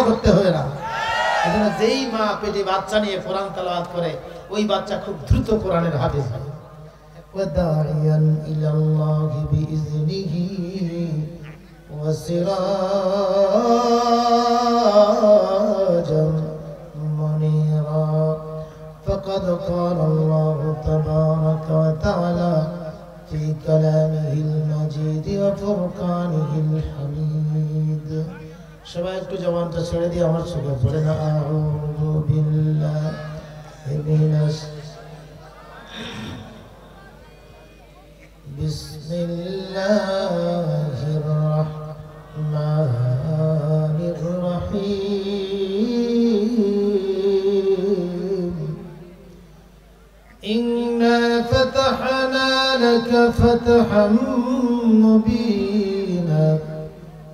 করতে হবে না। এজন্য যেই মা পেটে বাচ্চা নিয়ে কোরআন তেলাওয়াত করে ওই বাচ্চা খুব দ্রুত কোরআনের হাফেজ হয়। ওয়াদাইয়ান ইলাল্লাহি বিইজনিহি ওয়াসিরাজাম মুনীরা ফাকাদ ক্বালা আল্লাহু তাবারাকা ওয়া তাআলা في كلامه المجيد وفرقانه الحميد সবাই একটু জবানটা ছেড়ে দিয়ে আমার সঙ্গে বলেন আউযু বিল্লাহি মিনাশ বিসমিল্লাহির রাহমানির রহিম ইন্না ফাতাহনা লাকা ফাতহাম মুবিনা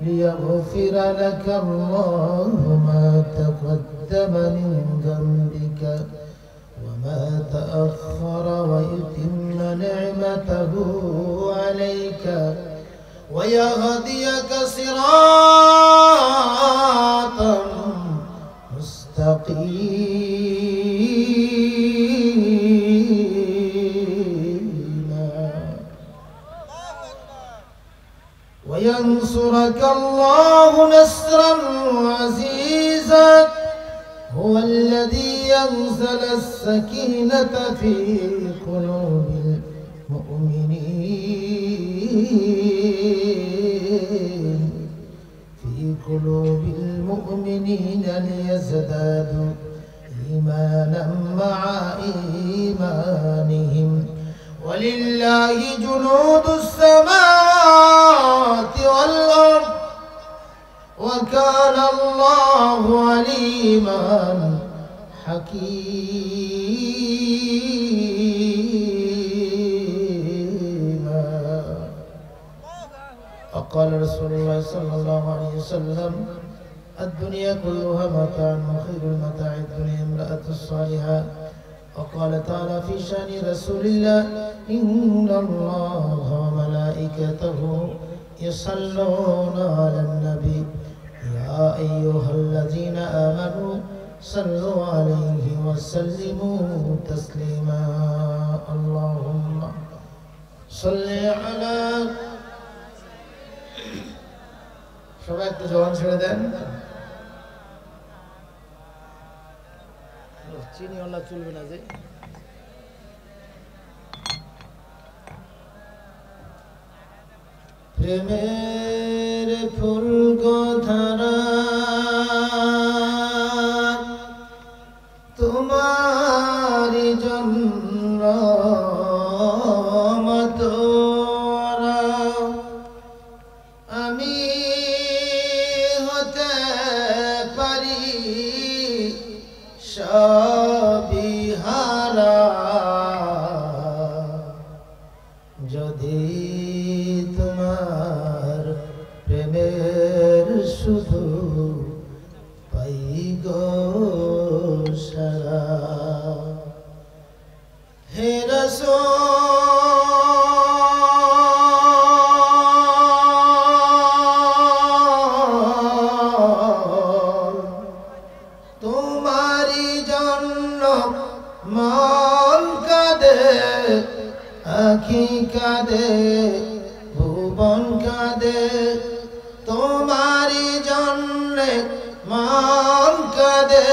ليغفر لك الله ما تقدم من ذنبك وما تأخر ويتم نعمته عليك ويهديك صراطا مستقيما وينصرك الله نصرا عزيزا هو الذي أنزل السكينة في قلوب المؤمنين ليزدادوا إيمانا مع إيمانهم ولله جنود السماوات والأرض وكان الله عليما حكيما وقال رسول الله صلى الله عليه وسلم الدنيا كلها متاع وخير المتاع الدنيا امرأة الصالحة وقال تعالى في شأن رسول الله إن الله وملائكته يصلون على النبي يا أيها الذين آمنوا صلوا عليه وسلموا تسليما اللهم صل على সবাই একটু জবান ছেড়ে দেন চিনি ওলা চলবে না যে প্রেমের ফুল গোধারা তোমারি জন্য মতোরা আমি হতে পারি সবিহারা যদি তোমার প্রেমের শুধু পাই গো সারা হে রাসূল তোমারি জন্য মন কাঁদে আখি কাঁদে ভুবন কাঁদে তোমারি জন্য মন কাঁদে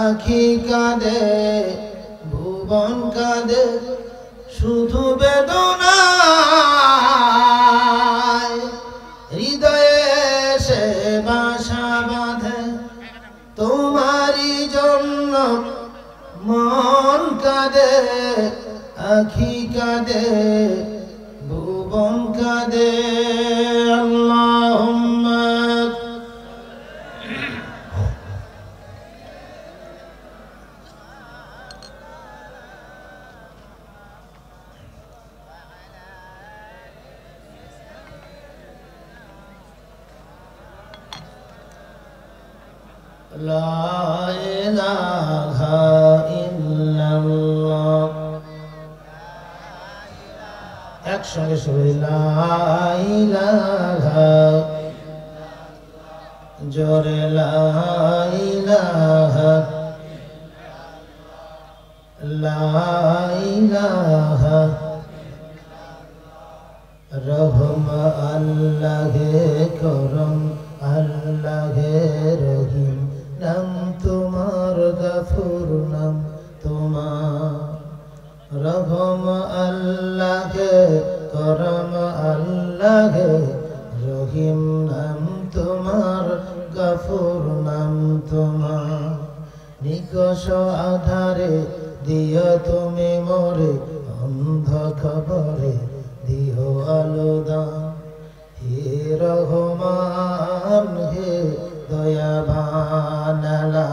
আখি কাঁদে ভুবন কাঁদে শুধু বেদনায় হৃদয়ে সে বাসা বাঁধে তোমারি জন্য মন কাঁদে আখি কাঁদে ভুবন কাঁদে আল্লাহুম্মা লা ইলাহা ইল্লাল্লাহ একসঙ্গে সবাই লা ইলাহা জোরে লা ইলাহা রহম আল্লাহে করম আল্লাহে রহিম নাম তোমার গফুর নাম তোমার রহম আল্লাহে করম আল্লাহে রহিম নাম তোমার গফুর নাম তোমার নিকষ আধারে দিও তুমি মোরে অন্ধ খবরে দিও আলোদান হে রহমান হে দয়াবান লা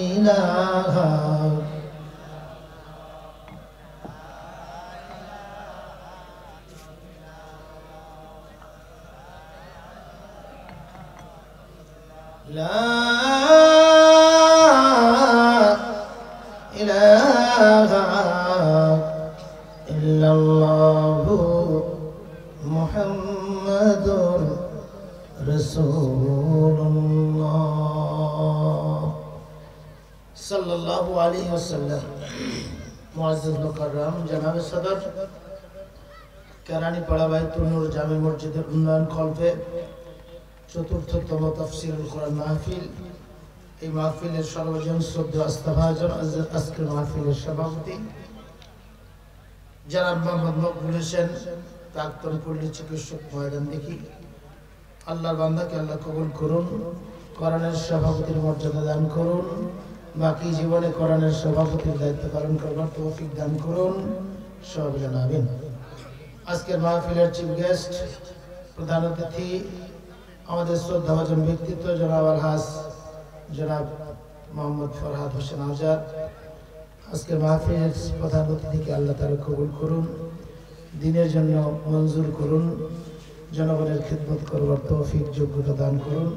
ইলাহা লা ইলাহা ইল্লাল্লাহু মুহাম্মাদুর রাসূলুল্লাহ সাল্লাল্লাহু আলাইহি ওয়াসাল্লাম। মুআজ্জাজ মুকাররম জনাবে সদর কেরানীপাড়া বাইতুল নূর জামে মসজিদের উন্নয়ন কল্পে চতুর্থতম তাফসীরুল কোরআন মাহফিল। এই মাহফিলের সর্বজন শ্রদ্ধেয় আস্থাভাজন আজকের মাহফিলের সভাপতি জনাব মোহাম্মদ মকবুল হোসেন, প্রাক্তন পল্লী চিকিৎসক ময়দান দেখি। আল্লাহর বান্দাকে আল্লাহ কবুল করুন, কোরআনের সভাপতির মর্যাদা দান করুন, বাকি জীবনে কোরআনের সভাপতির দায়িত্ব পালন করবার তৌফিক দান করুন, সবাই বলেন আমিন। আজকের মাহফিলের চিফ গেস্ট, প্রধান অতিথি, আমাদের শ্রদ্ধাভাজন ব্যক্তিত্ব জনাব আলহাজ জনাব মোহাম্মদ ফরহাদ হোসেন আজাদ। আজকের মাহফিলের প্রধান অতিথিকে আল্লাহ তাআলা কবুল করুন, দিনের জন্য মঞ্জুর করুন, জনগণের খিদমত করবার তৌফিক যোগ্যতা দান করুন।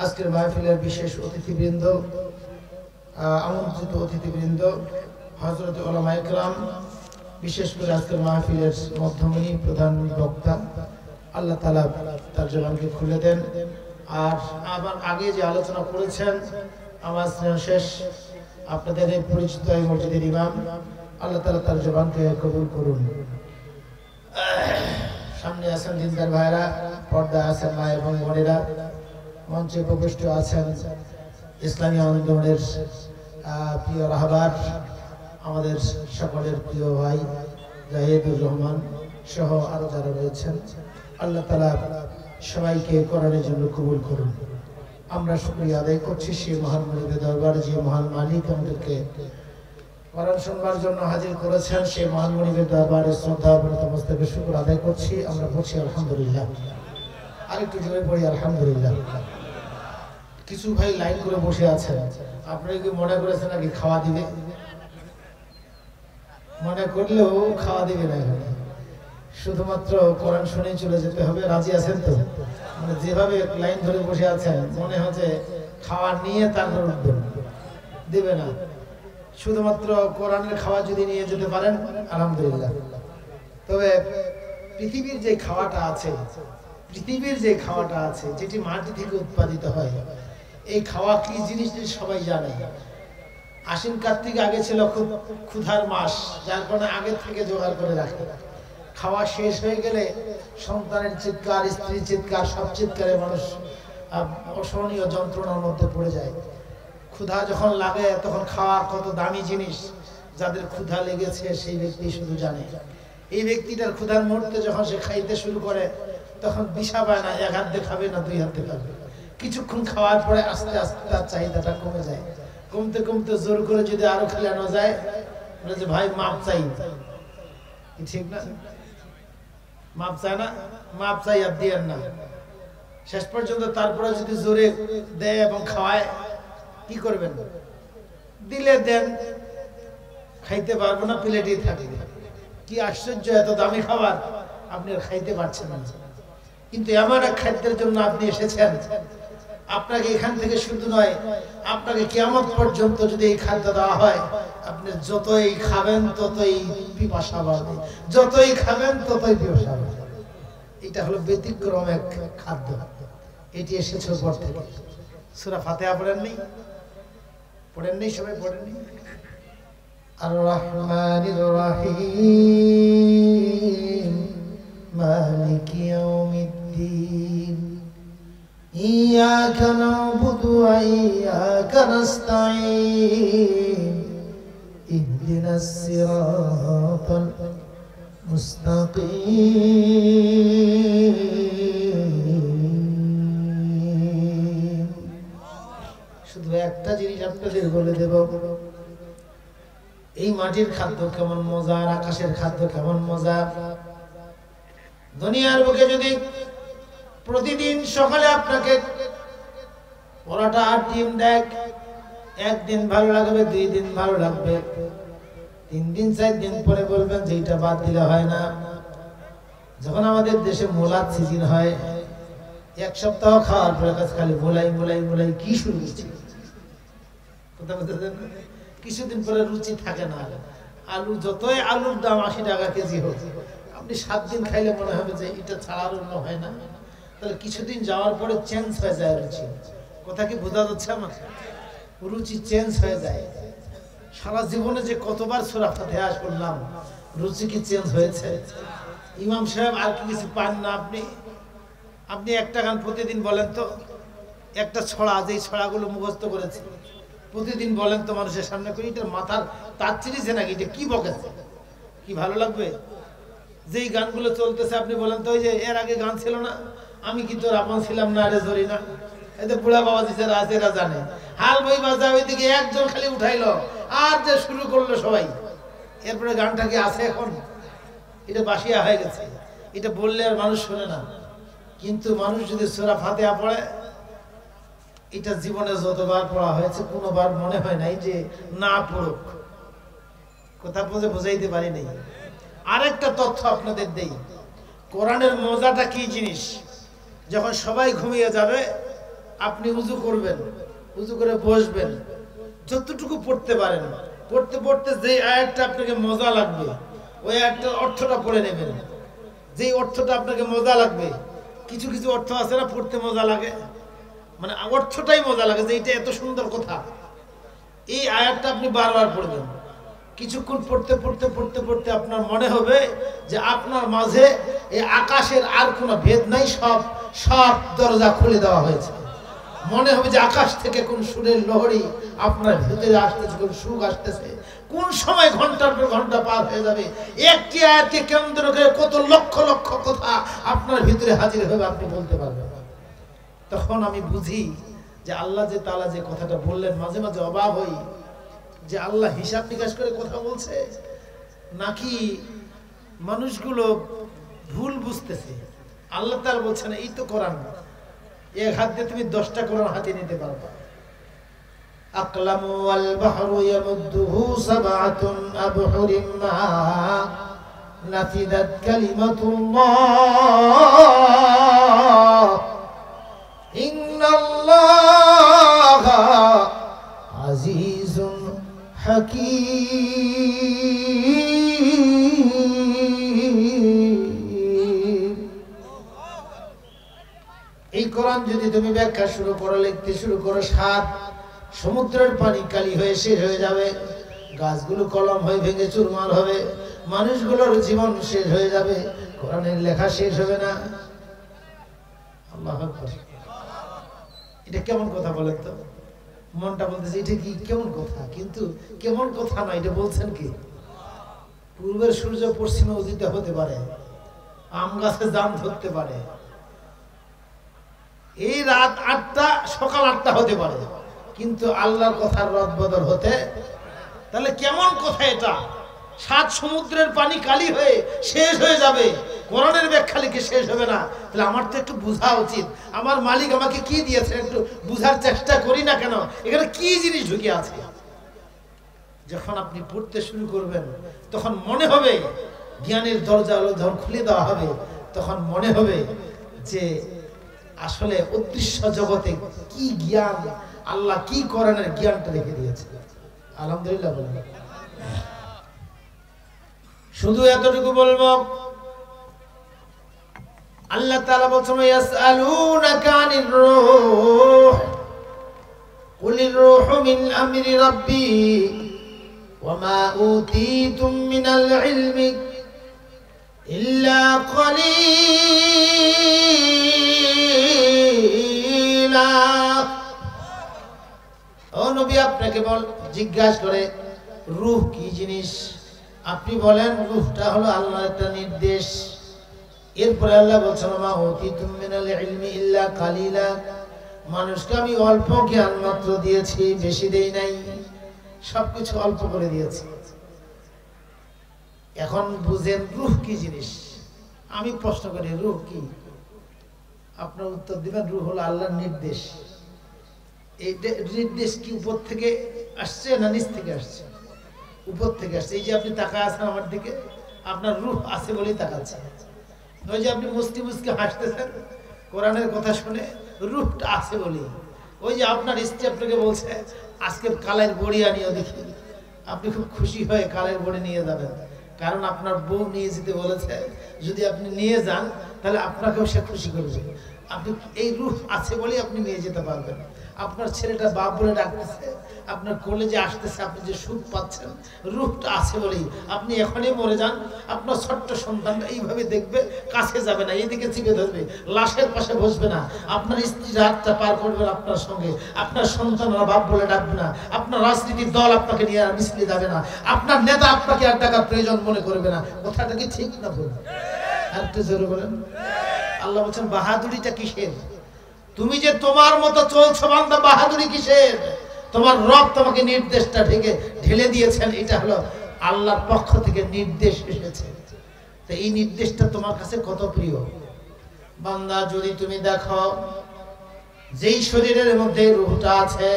আজকের মাহফিলের বিশেষ অতিথিবৃন্দ, আমন্ত্রিত অতিথিবৃন্দ, হযরত উলামা ইকরাম, বিশেষ করে আজকের মাহফিলের মধ্যমণি প্রধান বক্তা, আল্লাহ তাআলা তার জবানকে খুলে দেন। আর আবার আগে যে আলোচনা করেছেন আমার শেষ আপনাদের এই পরিচিত এই মসজিদের ইমাম, আল্লাহ তাআলা তার জবানকে কবুল করুন। সামনে আছেন দিনদার ভাইরা, পর্দায় আছেন মা এবং বোনেরা, মঞ্চে উপবিষ্ট আছেন ইসলামী আন্দোলনের প্রিয় রাহবার, আমাদের সকলের প্রিয় ভাই জাহিদুর রহমান সহ আরো যারা রয়েছেন। আল্লাহ তাআলা সবাইকে কোরআনের জন্য কবুল করুন। আমরা শুকরিয়া আদায় করছি সেই মহান মালিকের দরবারে, যে মহান মালিক আমাদেরকে কোরআন শুনবার জন্য হাজির করেছেন। সেই মহান মালিকের দরবারে শ্রদ্ধা নতমস্তকে শুকর আদায় করছি। আমরা বলছি আলহামদুলিল্লাহ। আরেকটু জোরে পড়ি আলহামদুলিল্লাহ। কিছু ভাই লাইন করে বসে আছেন, আপনারা কি মনে করেছেন নাকি খাওয়া দিবে? মনে করলেও খাওয়া দিবে না, শুধুমাত্র কোরআন শুনেই চলে যেতে হবে। রাজি আছেন তো? মানে যেভাবে লাইন ধরে বসে আছেন মনে হচ্ছে খাওয়া নিয়ে তারপর উঠবেন, দিবে না। শুধুমাত্র কোরআনের খাওয়া যদি নিয়ে যেতে পারেন আলহামদুলিল্লাহ। তবে পৃথিবীর যে খাওয়াটা আছে, যেটি মাটি থেকে উৎপাদিত হয়, এই খাওয়া কি জিনিস সবাই জানে। আশ্বিন কার্তিক আগে ছিল খুব ক্ষুধার মাস, যার কারণে আগে থেকে জোগাড় করে রাখে। খাওয়া শেষ হয়ে গেলে সন্তানের চিৎকার, স্ত্রীর চিৎকার, সব চিৎকারে মানুষ অসহনীয় যন্ত্রণার মধ্যে পড়ে যায়। ক্ষুধা যখন লাগে তখন খাওয়া কত দামি জিনিস, যাদের ক্ষুধা লেগেছে সেই ব্যক্তি শুধু জানে। এই ব্যক্তিটার ক্ষুধার মুহূর্তে যখন সে খাইতে শুরু করে তখন দিশা পায় না, এক হাত দিয়ে খাবে না দুই হাত দিয়ে খাবে। কিছুক্ষণ খাওয়ার পরে আস্তে আস্তে তার চাহিদাটা কমে যায়। কমতে কমতে জোর করে যদি আরো খেলানো যায়, বলে যে ভাই মাপ চাই, ঠিক না? মাপ চায় না, মাপ চাই আর দিয়েন না। শেষ পর্যন্ত তারপরে যদি জোরে দেয় এবং খাওয়ায়, কি করবেন? দিলে দেন, খাইতে পারবো না, প্লেটেই থাকবে। কি আশ্চর্য, এত দামি খাবার আপনি আর খাইতে পারছেন না। কিন্তু এমন এক খাদ্যের জন্য আপনি এসেছেন, আপনাকে এখান থেকে শুধু নয়, আপনাকে কিয়ামত পর্যন্ত যদি এই খাদ্য দেওয়া হয়, আপনি যতই খাবেন ততই পিপাসা বাড়বে, যতই খাবেন ততই পিপাসা বাড়বে। এটা হলো ব্যতিক্রম এক খাদ্য। এটি এসেছে উপর থেকে। সূরা ফাতিহা পড়েননি? পড়েননি? সবাই পড়েননি? আর রহমানির রহিম মালিকি ইয়াউমিদ্দিন ইয়াকা না'বুদু ওয়া ইয়াকা নাস্তাঈন ইহদিনাস সিরাতাল মুস্তাকিম। শুধু একটা জিনিস আপনাদের বলে দেব, এই মাটির খাদ্য কেমন মজা আর আকাশের খাদ্য কেমন মজা। দুনিয়ার বুকে যদি প্রতিদিন সকালে আপনাকে পরোটা আর ডিম দেয়, একদিন ভালো লাগবে, 2 দিন ভালো লাগবে, 3 দিন 4 দিন পরে বলবেন যে এটা বাদ দিলে হয় না। যখন আমাদের দেশে মোলার সিজন হয়, 1 সপ্তাহ খাওয়ার পরে খালি মোলাই মোলাই মোলাই কি শুরু হচ্ছে, কথা বলতে কিছুদিন পরে রুচি থাকে না। আলু যতই আলুর দাম 80 টাকা কেজি হোক, আপনি 7 দিন খাইলে মনে হবে যে এটা ছাড়া আর অন্য হয় না। তাহলে কিছুদিন যাওয়ার পরে চেঞ্জ হয়ে যায় রুচি। কথা কি বোঝা যাচ্ছে আমার? রুচি চেঞ্জ হয়ে যায়। সারা জীবনে যে কতবার সূরা ফাতিহা পড়লাম, রুচি কি চেঞ্জ হয়েছে? ইমাম সাহেব আর কি কিছু পান না আপনি একটা গান প্রতিদিন বলেন তো, একটা ছড়া, যেই ছড়াগুলো মুখস্থ করেছে প্রতিদিন বলেন তো মানুষের সামনে করে, এটার মাথার তার চিরিছে নাকি, এটা কি বকেছে, কি ভালো লাগবে? যেই গানগুলো চলতেছে আপনি বলেন তো, ওই যে এর আগে গান ছিল না, আমি কি তোর আপন ছিলাম না রে ধরি না, এতে বুড়া বাবাজি যারা আছে এরা জানে। হাল বই বাজা ওইদিকে একজন খালি উঠাইলো আর যে শুরু করলো সবাই, এরপরে গানটা কি আছে এখন? এটা বাসিয়া হয়ে গেছে। এটা বললে আর মানুষ শোনে না। কিন্তু মানুষ যদি সূরা ফাতিহা পড়ে, এটা জীবনে যতবার পড়া হয়েছে কোনোবার মনে হয় নাই যে না পড়ুক। কথা বোঝাইতে পারি নাই। আরেকটা তথ্য আপনাদের দেই, কোরআনের মজাটা কি জিনিস। যখন সবাই ঘুমিয়ে যাবে, আপনি উযু করবেন, উযু করে বসবেন, যতটুকু পড়তে পারেন, পড়তে পড়তে যে আয়াতটা আপনাকে মজা লাগবে ওই আয়াতটার অর্থটা পড়ে নেবেন। যেই অর্থটা আপনাকে মজা লাগবে, কিছু কিছু অর্থ আছে না পড়তে মজা লাগে, মানে অর্থটাই মজা লাগে যে এটা এত সুন্দর কথা। এই আয়াতটা আপনি বারবার পড়বেন, কিছুক্ষণ পড়তে পড়তে পড়তে পড়তে আপনার মনে হবে যে আপনার মাঝে এই আকাশের আর কোনো ভেদ নাই, সব দরজা খুলে দেওয়া হয়েছে। মনে হবে যে আকাশ থেকে কোন সুরের লহরী আপনার ভিতরে আসতেছে, কোন সুখ আসতেছে, কোন সময় ঘন্টার পর ঘন্টা পার হয়ে যাবে। একটি আয়াতকে কেন্দ্র করে কত লক্ষ লক্ষ কথা আপনার ভিতরে হাজির হবে, আপনি বলতে পারবেন। তখন আমি বুঝি যে আল্লাহ যে তাআলা যে কথাটা বললেন, মাঝে মাঝে অবাক হই যে আল্লাহ হিসাব নিকাশ করে কথা বলছে নাকি মানুষগুলো ভুল বুঝতেছে। আল্লাহ তাআলা বলছেন এই তো কোরআন, এক হাত দিয়ে তুমি 10টা কোরআন হাতে নিতে পারবা। আকলামু ওয়াল বাহরু ইয়ামুদ্দুহু সাবআতুন আবহুরিম মা নাফিদাত কালিমাতুল্লাহ ইন্নাল্লাহা আজিজুন হাকীম। এই কোরআন যদি তুমি ব্যাখ্যা শুরু করো, লিখতে শুরু করো, 7 সমুদ্রের পানি কালি হয়ে শেষ হয়ে যাবে, গাছগুলো কলম হয়ে ভেঙে চুরমার হবে, মানুষগুলোর জীবন শেষ হয়ে যাবে, কোরআনের লেখা শেষ হবে না। আল্লাহু আকবার। এটা কেমন কথা বলেন তো? মনটা বলতেছে এটা কি কেমন কথা, কিন্তু কেমন কথা না, এটা বলছেন কি? পূর্বের সূর্য পশ্চিমে উদিত হতে পারে, আম গাছে জাম ধরতে পারে, এই রাত 8টা সকাল 8টা হতে পারে, কিন্তু আল্লাহর কথার রদ বদল হতে। তাহলে কেমন কথা এটা? 7 সমুদ্রের পানি কালি হয়ে শেষ হয়ে যাবে, কোরআনের ব্যাখ্যা লিখে শেষ হবে না। তাহলে আমার তো একটু বোঝা উচিত, আমার মালিক আমাকে কি দিয়েছে, একটু বুঝার চেষ্টা করি না কেন, এখানে কি জিনিস ঢুকে আছে। যখন আপনি পড়তে শুরু করবেন তখন মনে হবে, জ্ঞানের দরজা যখন খুলে দেওয়া হবে তখন মনে হবে যে আসলে অদৃশ্য জগতে কি জ্ঞান, আল্লাহ কি কোরআনের জ্ঞানটা রেখে দিয়েছে। আলহামদুলিল্লাহ বলুন। শুধু এতটুকু বলবো, আল্লাহ তাআলা বলেন ইয়াসআলুনাকা আনির রূহ কুলির রূহু মিন আমরি রাব্বি ওয়া মা উতীতুম মিনাল ইলমি ইল্লা কলিলা। ও নবী, আপনাকে জিজ্ঞাসা করে রূহ কি জিনিস, আপনি বলেন রূহটা হলো আল্লাহর একটা নির্দেশ। এরপরে আল্লাহ বলছেন মা উতীতুম মিনাল ইলমি ইল্লা কালিলা, মানুষকে আমি অল্প জ্ঞান মাত্র দিয়েছি, বেশি দেই নাই, সবকিছু অল্প করে দিয়েছি। এখন বুঝেন রূহ কি জিনিস। আমি প্রশ্ন করি রূহ কি, আপনার উত্তর দিবেন রূহ হলো আল্লাহর নির্দেশ। এই নির্দেশ কি উপর থেকে আসছে না নিচ থেকে আসছে? উপর থেকে আসছে। এই যে আপনি তাকায় আছেন আমার দিকে, আপনার রূহ আছে বলেই তাকাচ্ছেন। ওই যে আপনি মুস্কি মুস্কি হাসতেছেন কোরআনের কথা শুনে, রূহটা আছে বলেই। ওই যে আপনার স্ত্রী আপনাকে বলছে আজকে কালের বড়ি আনিও দেখি, আপনি খুব খুশি হয়ে কালের বড়ি নিয়ে যাবেন, কারণ আপনার বউ নিয়ে যেতে বলেছে। যদি আপনি নিয়ে যান তাহলে আপনাকেও সে খুশি করবে। আপনি এই রূহ আছে বলেই আপনি নিয়ে যেতে পারবেন। আপনার ছেলেটা বাপ বলে ডাকতেছে, আপনার কলেজে আসতেছে, আপনি যে সুখ পাচ্ছেন রূহটা আছে বলেই। আপনি এখনই মরে যান, আপনার ছোট্ট সন্তানটা এইভাবে দেখবে, কাছে যাবে না, এইদিকে চিপে ধরবে, লাশের পাশে বসবে না। আপনার স্ত্রী রাতটা পার করবে আপনার সঙ্গে, আপনার সন্তানরা বাপ বলে ডাকবে না, আপনার রাজনীতির দল আপনাকে নিয়ে আর মিছিলে যাবে না, আপনার নেতা আপনাকে আর টাকার প্রয়োজন মনে করবে না। কথাটা কি ঠিক না বলুন? আর একটু জোরে বলেন। আল্লাহ বলছেন বাহাদুরিটা কিসের? তুমি যে তোমার মতো চলছো বান্দা, বাহাদুরি কিসের? তোমার রব তোমাকে নির্দেশটা ঢেলে দিয়েছেন, এটা হলো আল্লাহর পক্ষ থেকে নির্দেশ এসেছে। তো এই নির্দেশটা তোমার কাছে কত প্রিয় বান্দা। যদি তুমি দেখো যেই শরীরের মধ্যে রূহটা আছে,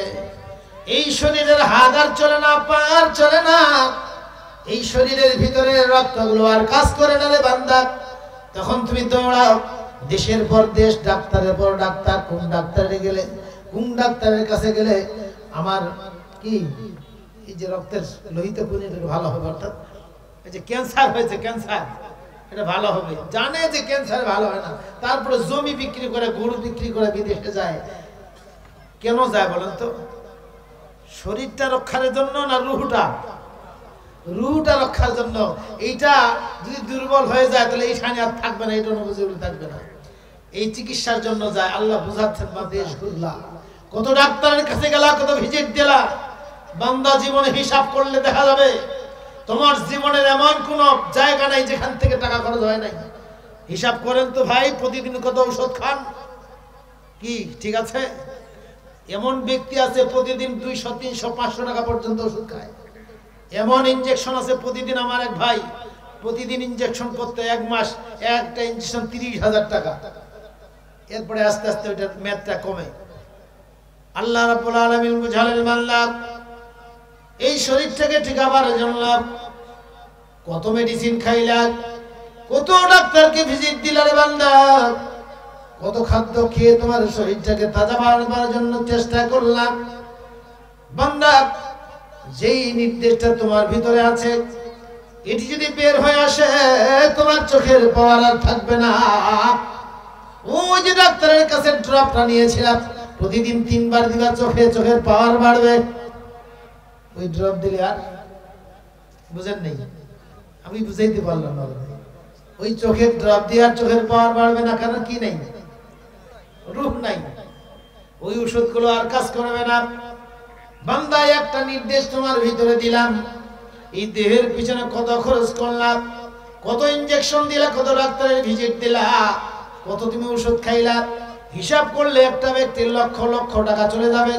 এই শরীরের হাত আর চলে না, পা আর চলে না, এই শরীরের ভিতরে রক্তগুলো আর কাজ করে না রে বান্দা। তখন তুমি দৌড়াও দেশের পর দেশ, ডাক্তারের পর ডাক্তার, কোন ডাক্তারে গেলে, কোন ডাক্তারের কাছে গেলে আমার কি এই যে রক্তের লোহিত কণি ভালো হবে, অর্থাৎ এই যে ক্যান্সার হয়েছে, ক্যান্সার এটা ভালো হবে, জানে যে ক্যান্সার ভালো হয় না, তারপরে জমি বিক্রি করে, গরু বিক্রি করে বিদেশে যায়। কেন যায় বলেন তো? শরীরটা রক্ষার জন্য না রুহটা রক্ষার জন্য? এইটা যদি দুর্বল হয়ে যায় তাহলে এই সানি আর থাকবে না, এটা অনুভূতি থাকবে না, এই চিকিৎসার জন্য যায়। আল্লাহ বুঝাচ্ছেন বা দেশ ঘুরলা, কত ডাক্তারের কাছে গেলা, কত ভিজিট দিলা, বান্দা জীবনে হিসাব করলে দেখা যাবে তোমার জীবনের এমন কোন জায়গা নাই যেখান থেকে টাকা খরচ হয় নাই। হিসাব করেন তো ভাই, প্রতিদিন কত ঔষধ খান, কি ঠিক আছে? এমন ব্যক্তি আছে প্রতিদিন 200, 300, 500 টাকা পর্যন্ত ওষুধ খায়। এমন ইনজেকশন আছে প্রতিদিন, আমার এক ভাই প্রতিদিন ইনজেকশন করতে 1 মাস, একটা ইনজেকশন 30,000 টাকা। এরপরে আস্তে আস্তে ওইটার মেয়াদটা কমে। আল্লাহ রাব্বুল আলামিন বুঝালেন বান্দা, এই শরীরটাকে ঠিকাবার জন্য কত মেডিসিন খাইলা, কত ডাক্তারকে ভিজিট দিলা রে বান্দা, কত খাদ্য খেয়ে তোমার শরীরটাকে তাজা বানাবার জন্য চেষ্টা করলাম বান্দা। যেই নির্দেশটা তোমার ভিতরে আছে, এটি যদি বের হয়ে আসে তোমার চোখের পাওয়ার আর থাকবে না। ওই যে ডাক্তারের কাছে ড্রপটা নিয়েছিলাম, প্রতিদিন 3 বার দিবা, চোখের পাওয়ার বাড়বে। ওই ড্রপ দিলে আর বুঝেন নেই, আমি বুঝাইতে পারলাম না। ওই চোখের ড্রপ দিয়ে আর চোখের পাওয়ার বাড়বে না, কারণ কি নাই, রূহ নাই। ওই ওষুধগুলো আর কাজ করবে না বান্দা। একটা নির্দেশ তোমার ভিতরে দিলাম, এই দেহের পিছনে কত খরচ করলাম, কত ইনজেকশন দিলা, কত ডাক্তারের ভিজিট দিলা, কত তুমি ওষুধ খাইলা, হিসাব করলে একটা ব্যক্তির লক্ষ লক্ষ টাকা চলে যাবে।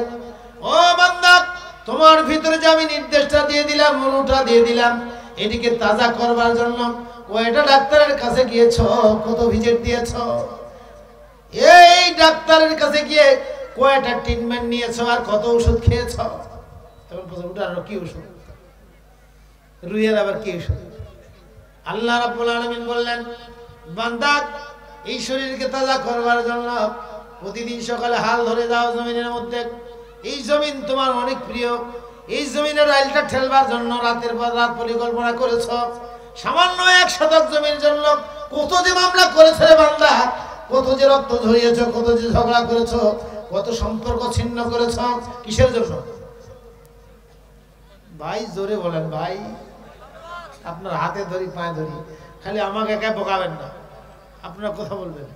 ও বান্দা, তোমার ভিতরে যে আমি নির্দেশটা দিয়ে দিলাম, রুটা দিয়ে দিলাম, এটিকে তাজা করবার জন্য কয়টা ডাক্তারের কাছে গিয়েছো, কত ভিজিট দিয়েছো, এই ডাক্তারের কাছে গিয়ে কয়টা ট্রিটমেন্ট নিয়েছো, আর কত ওষুধ খেয়েছো। তখন ওটার কি ওষুধ, রুইয়ের আবার কি ওষুধ? আল্লাহ রাব্বুল আলামিন বললেন বান্দা, এই শরীরকে তাজা করবার জন্য প্রতিদিন সকালে হাল ধরে যাও জমিনের মধ্যে। এই জমিন তোমার অনেক প্রিয়, এই জমিনের আইলটা ঠেলবার জন্য রাতের পর রাত পরিকল্পনা করেছ। সামান্য 1 শতক জমির জন্য কত যে মামলা করেছে রে বান্দা, কত যে রক্ত ঝরিয়েছ, কত যে ঝগড়া করেছ, কত সম্পর্ক ছিন্ন করেছ, কিসের জন্য? ভাই জোরে বলেন ভাই, আপনার হাতে ধরি পায়ে ধরি, খালি আমাকে একা বোকাবেন না, আপনারা কথা বলবেন।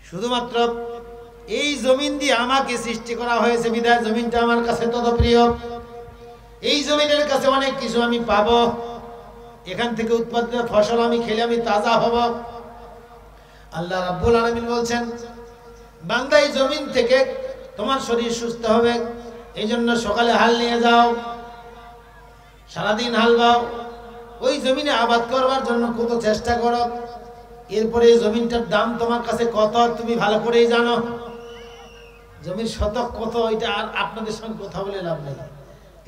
শুধুমাত্র এই জমিন দিয়ে আমাকে সৃষ্টি করা হয়েছে বিধায় জমিনটা আমার কাছে তত প্রিয়। এই জমিনের কাছে অনেক কিছু আমি পাবো, এখান থেকে উৎপাদিত ফসল আমি খেলে আমি তাজা হব। আল্লাহ রাব্বুল আলামিন বলছেন, বান্দা এই জমিন থেকে তোমার শরীর সুস্থ হবে, এই জন্য সকালে হাল নিয়ে যাও, সারাদিন হাল বাও, ওই জমিনে আবাদ করবার জন্য কত চেষ্টা করো। এরপরে এই জমিনটার দাম তোমার কাছে কত তুমি ভালো করেই জানো। জমির শতক কত এটা আর আপনাদের সঙ্গে কথা বলে লাভ নেই,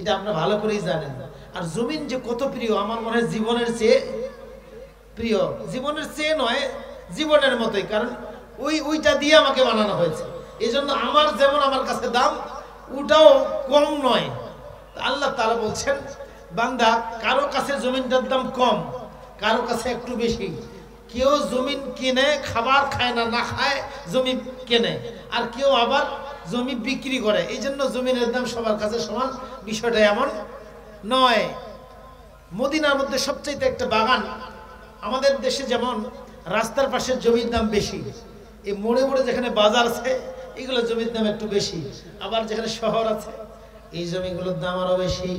এটা আপনারা ভালো করেই জানেন। আর জমিন যে কত প্রিয়, আমার মনে হয় জীবনের চেয়ে প্রিয়, জীবনের চেয়ে নয়, জীবনের মতোই, কারণ ওইটা দিয়ে আমাকে বানানো হয়েছে। এই জন্য আমার যেমন আমার কাছে দাম, ওটাও কম নয়। আল্লাহ তাআলা বলছেন, বান্দা কারো কাছে জমিনটার দাম কম, কারো কাছে একটু বেশি। কেউ জমিন কিনে খাবার খায় না, না খায় জমি কেনে, আর কেউ আবার জমি বিক্রি করে। এই জন্য জমিনের দাম সবার কাছে সমান, বিষয়টা এমন নয়। মদিনার মধ্যে সবচাইতে একটা বাগান, আমাদের দেশে যেমন রাস্তার পাশে জমির দাম বেশি, এই মোড়ে মোড়ে যেখানে বাজার আছে এগুলো জমির দাম একটু বেশি, আবার যেখানে শহর আছে এই জমিগুলোর দাম আরো বেশি।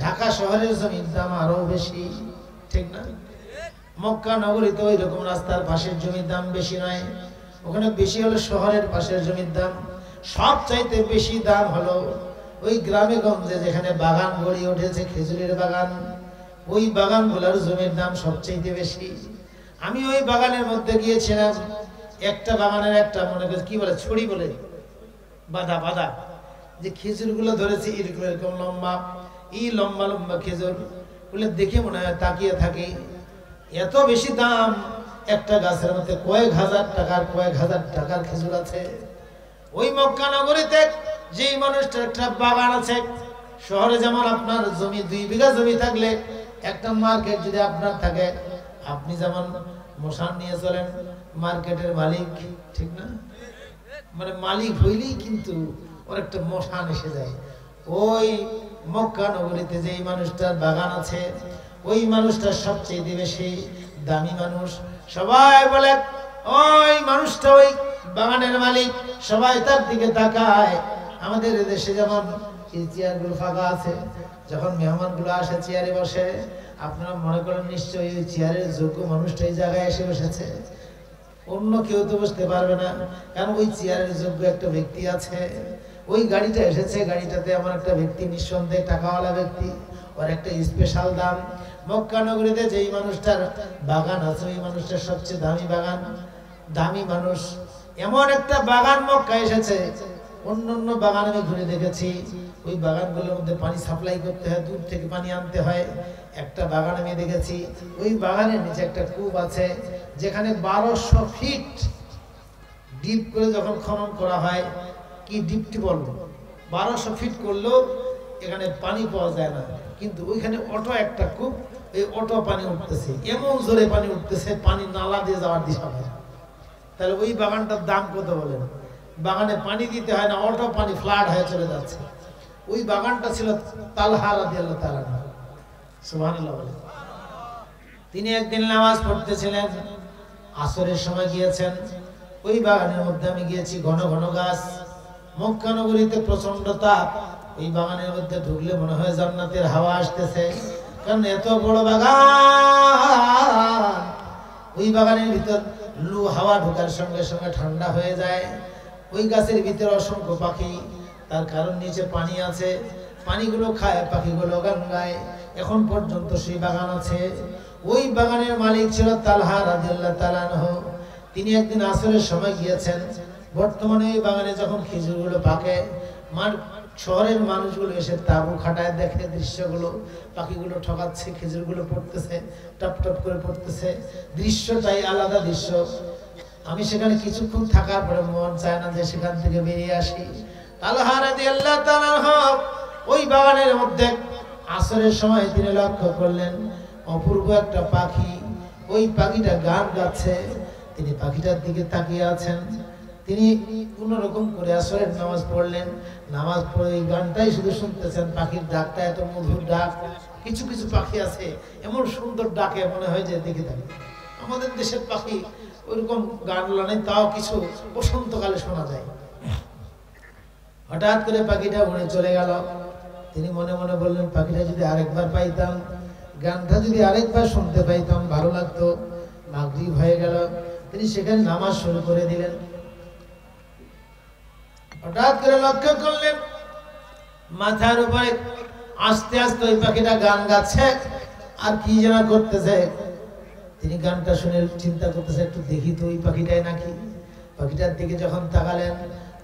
ঢাকা শহরের জমির দাম আরো বেশি, ঠিক না? মক্কা নগরীতে ওই রকম রাস্তার পাশের জমির দাম বেশি নয়, ওখানে বেশি হলো শহরের পাশের জমির দাম। সব চাইতে বেশি দাম হলো ওই গ্রামে গঞ্জে যেখানে বাগান গড়ে উঠেছে, খেজুরের বাগান, ওই বাগানগুলোর জমির দাম সবচাইতে বেশি। আমি ওই বাগানের মধ্যে গিয়েছিলাম, একটা বাগানের একটা মনে করে কি বলে ছড়ি বলে বাঁধা বাঁধা, যে খেজুরগুলো ধরেছে এরকম এরকম লম্বা, এই লম্বা লম্বা খেজুর গুলো দেখে মনে হয় তাকিয়ে থাকি, এত বেশি দাম। একটা গাছের মধ্যে কয়েক হাজার টাকার খেজুর আছে। ওই মক্কা নগরীতে যেই মানুষটার একটা বাগান আছে, শহরে যেমন আপনার জমি 2 বিঘা জমি থাকলে একটা মার্কেট যদি আপনার থাকে, আপনি যেমন মশান নিয়ে চলেন, মার্কেটের মালিক, ঠিক না? মানে মালিক হইলেই কিন্তু ওর একটা মশান এসে যায়। ওই মক্কা নগরীতে যেই মানুষটার বাগান আছে, ওই মানুষটার সবচেয়ে বেশি দামি মানুষ। সবাই বলে ওই মানুষটা ওই বাগানের মালিক, সবাই তার দিকে তাকায়। আমাদের দেশে যেমন এই চেয়ারগুলো ফাঁকা আছে, যখন মেহমানগুলো আসে চেয়ারে বসে, আপনারা মনে করেন নিশ্চয়ই ওই চেয়ারের যোগ্য মানুষটা এই জায়গায় এসে বসেছে, অন্য কেউ তো বসতে পারবে না, কারণ ওই চেয়ারের যোগ্য একটা ব্যক্তি আছে। ওই গাড়িটা এসেছে, গাড়িটাতে আমার একটা ব্যক্তি, নিঃসন্দেহে টাকাওয়ালা ব্যক্তি, ওর একটা স্পেশাল দাম। মক্কা নগরীতে যেই মানুষটার বাগান আছে, ওই মানুষটার সবচেয়ে দামি বাগান, দামি মানুষ। এমন একটা বাগান মক্কা এসেছে, অন্য অন্য বাগান আমি ঘুরে দেখেছি, ওই বাগানগুলোর মধ্যে পানি সাপ্লাই করতে হয়, দূর থেকে পানি আনতে হয়। একটা বাগান আমি দেখেছি, ওই বাগানের নিচে একটা কূপ আছে, যেখানে 1200 ফিট ডিপ করে যখন খনন করা হয়, কি ডিপটি বলবো, 1200 ফিট করলেও এখানে পানি পাওয়া যায় না, কিন্তু ওইখানে অটো একটা কূপ, এই অটো পানি উঠতেছে, এমন জোরে পানি উঠতেছে, পানি নালা দিয়ে যাওয়ার দিশা হয়। তাহলে ওই বাগানটার দাম কত বলেন? বাগানে পানি দিতে হয় না, অটো পানি ফ্লাড হয়ে চলে যাচ্ছে। ওই বাগানটা ছিল তালহা রাদিয়াল্লাহু তাআলা আনহু, সুবহানাল্লাহ বলেন। তিনি একদিন নামাজ পড়তেছিলেন, আসরের সময় গিয়েছেন, ওই বাগানের মধ্যে আমি গিয়েছি, ঘন ঘন গাছ, মক্কা নগরীতে প্রচন্ড তাপ। এই বাগানের মধ্যে ঢুকলে মনে হয় জান্নাতের হাওয়া আসতেছে, কারণ এত বড় বাগান। ওই বাগানের ভিতর লু হাওয়া ঢোকার সঙ্গে সঙ্গে ঠান্ডা হয়ে যায়। ওই গাছের ভিতরে অসংখ্য পাখি, তার কারণ নিচে পানি আছে, পানিগুলো খায় পাখিগুলো গঙ্গায়। এখন পর্যন্ত সেই বাগান আছে। ওই বাগানের মালিক ছিল তালহা রাদিয়াল্লাহু তাআলা আনহু। তিনি একদিন আসরের সময় গিয়েছেন। বর্তমানে এই বাগানে যখন খেজুরগুলো পাকে, শহরের মানুষগুলো এসে তাঁবু খাটায় দেখে দৃশ্যগুলো, পাখিগুলো ঠকাচ্ছে, খেজুরগুলো পড়তেছে, টপ টপ করে পড়তেছে, দৃশ্যটাই আলাদা দৃশ্য। আমি সেখানে কিছুক্ষণ থাকার পরে মন চায় না যে সেখান থেকে বেরিয়ে আসি। তালহা রাদিয়াল্লাহু তাআলা আনহু ওই বাগানের মধ্যে আসরের সময় তিনি লক্ষ্য করলেন অপূর্ব একটা পাখি। ওই পাখিটা গান গাচ্ছে। তিনি পাখিটার দিকে তাকিয়ে আছেন। তিনি কোন রকম করে আসরের নামাজ পড়লেন, নামাজ পড়ে এই গানটাই শুধু শুনতেছেন। পাখির ডাকটা এত মধুর ডাক, কিছু কিছু পাখি আছে এমন সুন্দর ডাকে মনে হয় যে দেখে থাকি। আমাদের দেশের পাখি ওইরকম গানগুলো নেই, তাও কিছু বসন্তকালে শোনা যায়। হঠাৎ করে পাখিটা উড়ে চলে গেল। তিনি মনে মনে বললেন, পাখিটা যদি আরেকবার পাইতাম, গানটা যদি আরেকবার শুনতে পাইতাম ভালো লাগতো। মাগরিব হয়ে গেল, তিনি সেখানে নামাজ শুরু করে দিলেন। হঠাৎ করে লক্ষ্য করলেন মাথার উপরে আস্তে আস্তে ওই পাখিটা গান গাচ্ছে আর কি যেন করতেছে। তিনি গানটা শুনে চিন্তা করতেছে, একটু দেখি তো ওই পাখিটাই নাকি। পাখিটার দিকে যখন তাকালেন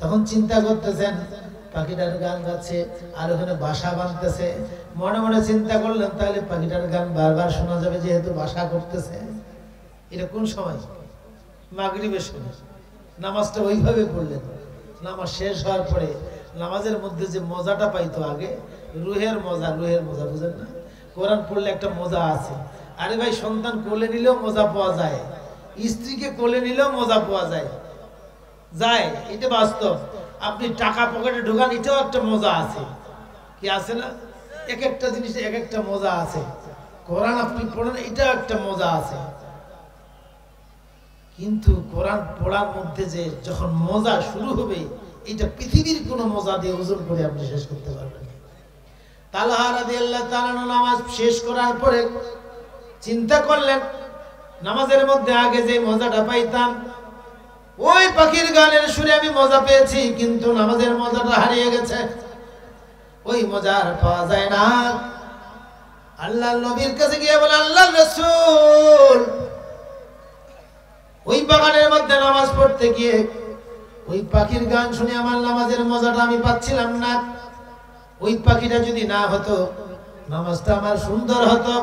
তখন চিন্তা করতেছেন পাখিটার গান গাচ্ছে আর ওখানে বাসা বাঁধতেছে। মনে মনে চিন্তা করলেন, তাহলে পাখিটার গান বারবার শোনা যাবে যেহেতু বাসা করতেছে। এটা কোন সময়? মাগরিবের সময়। নামাজটা ওইভাবে পড়লেন। নামাজ শেষ হওয়ার পরে নামাজের মধ্যে যে মজাটা পাইতো আগে, রুহের মজা, রুহের মজা বুঝেন না? কোরআন পড়লে একটা মজা আছে। আরে ভাই, সন্তান কোলে নিলেও মজা পাওয়া যায়, স্ত্রীকে কোলে নিলেও মজা পাওয়া যায়, এটা বাস্তব। আপনি টাকা পকেটে ঢোকান, এটাও একটা মজা আছে। কি আছে না? এক একটা জিনিস এক একটা মজা আছে। কোরআন আপনি পড়েন, এটাও একটা মজা আছে। কিন্তু কোরআন পড়ার মধ্যে যে যখন মজা শুরু হবে, এটা পৃথিবীর কোনো মজা দিয়ে ওজন করে আপনি শেষ করতে পারবেন না। তালহা রাদিয়াল্লাহু তাআলা নামাজ শেষ করার পরে চিন্তা করলেন, নামাজের মধ্যে আগে যে মজাটা পাইতাম, ওই পাখির গানের সুরে আমি মজা পেয়েছি, কিন্তু নামাজের মজাটা হারিয়ে গেছে। ওই মজা আর পাওয়া যায় না। আল্লাহর নবীর কাছে গিয়ে বলে, আল্লাহর রাসূল, ওই বাগানের মধ্যে নামাজ পড়তে গিয়ে ওই পাখির গান শুনে আমার নামাজের মজাটা আমি পাচ্ছিলাম না। ওই পাখিটা যদি না হতো, নামাজটা আমার সুন্দর হতো,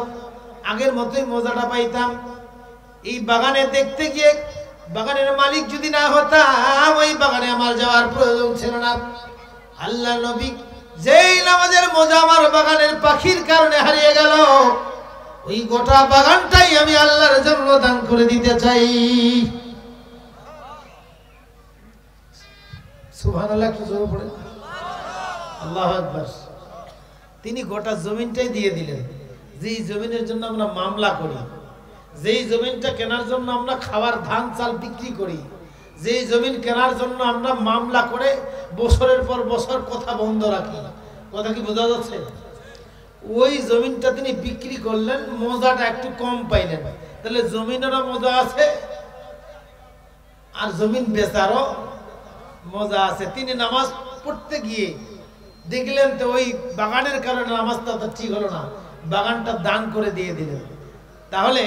আগের মতোই মজাটা পাইতাম। এই বাগানে দেখতে গিয়ে বাগানের মালিক যদি না হতাম, ওই বাগানে আমার যাওয়ার প্রয়োজন ছিল না। আল্লাহর নবী, যেই নামাজের মজা আমার বাগানের পাখির কারণে হারিয়ে গেল, ওই গোটা বাগানটাই আমি আল্লাহর জন্য দান করে দিতে চাই। সুবহানাল্লাহ, একটু জোরে পড়েন আল্লাহু আকবার। তিনি গোটা জমিনটাই দিয়ে দিলেন। যেই জমিনের জন্য আমরা মামলা করি, যেই জমিনটা কেনার জন্য আমরা খাওয়ার ধান চাল বিক্রি করি, যেই জমিন কেনার জন্য আমরা মামলা করে বছরের পর বছর কথা বন্ধ রাখি, কথা কি বোঝা যাচ্ছে? ওই জমিনটা তিনি বিক্রি করলেন, মজাটা একটু কম পাইলেন। তাহলে জমিনেরও মজা আছে আর জমিন বেচারও মজা আছে। তিনি নামাজ পড়তে গিয়ে দেখলেন তো ওই বাগানের কারণে নামাজটা তো ঠিক হলো না, বাগানটা দান করে দিয়ে দিলেন। তাহলে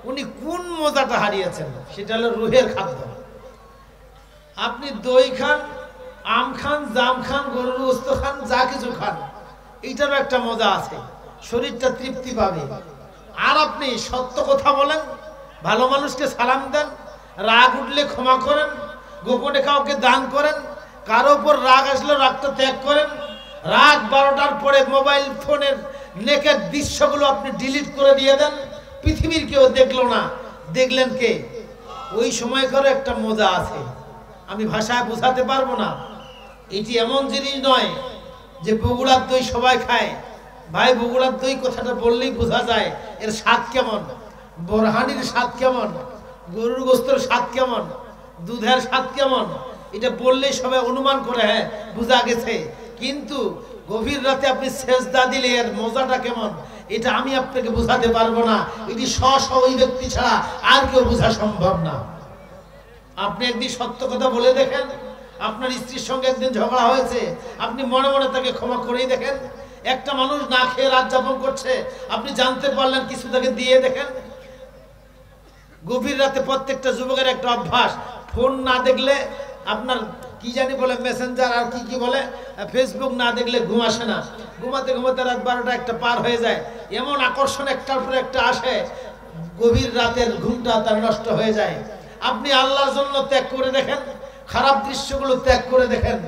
উনি কোন মজাটা হারিয়েছেন? সেটা হলো রুহের খাদ্য। আপনি দই খান, আম খান, জাম খান, গরুর গোশত খান, যা কিছু খান, এইটারও একটা মজা আছে, শরীরটা তৃপ্তি পাবে। আর আপনি সত্য কথা বলেন, ভালো মানুষকে সালাম দেন, রাগ উঠলে ক্ষমা করেন, গোপনে কাউকে দান করেন, কারো উপর রাগ আসলে রাগটা ত্যাগ করেন। রাত 12টার পরে মোবাইল ফোনের নেকের দৃশ্যগুলো আপনি ডিলিট করে দিয়ে দেন, পৃথিবীর কেউ দেখলো না, দেখলেন কে? ওই সময়কার একটা মজা আছে, আমি ভাষায় বোঝাতে পারবো না। এটি এমন জিনিস নয় যে বগুড়ার দই সবাই খায়। ভাই, বগুড়ার দই কথাটা বললেই বোঝা যায় এর স্বাদ কেমন, বোরহানির স্বাদ কেমন, গরুর গোশতের স্বাদ কেমন, দুধের স্বাদ কেমন, এটা বললেই সবাই অনুমান করে, হ্যাঁ বোঝা গেছে। কিন্তু গভীর রাতে আপনি সেজদা দিলে এর মজাটা কেমন, এটা আমি আপনাকে বোঝাতে পারবো না। এটি স্ব ওই ব্যক্তি ছাড়া আর কেউ বোঝা সম্ভব না। আপনি একদিন সত্য কথা বলে দেখেন, আপনার স্ত্রীর সঙ্গে একদিন ঝগড়া হয়েছে, আপনি মনে মনে তাকে ক্ষমা করেই দেখেন। একটা মানুষ না খেয়ে রাত যাপন করছে, আপনি জানতে পারলেন, কিছু তাকে দিয়ে দেখেন। গভীর রাতে প্রত্যেকটা যুবকের একটা অভ্যাস, ফোন না দেখলে আপনার কি জানি বলে মেসেঞ্জার আর কি কি বলে, ফেসবুক না দেখলে ঘুম আসে না। ঘুমাতে ঘুমাতে রাত 12টা একটা পার হয়ে যায়, এমন আকর্ষণ একটার পর একটা আসে, গভীর রাতের ঘুমটা তার নষ্ট হয়ে যায়। আপনি আল্লাহর জন্য ত্যাগ করে দেখেন, খারাপ দৃশ্যগুলো ত্যাগ করে দেখেন,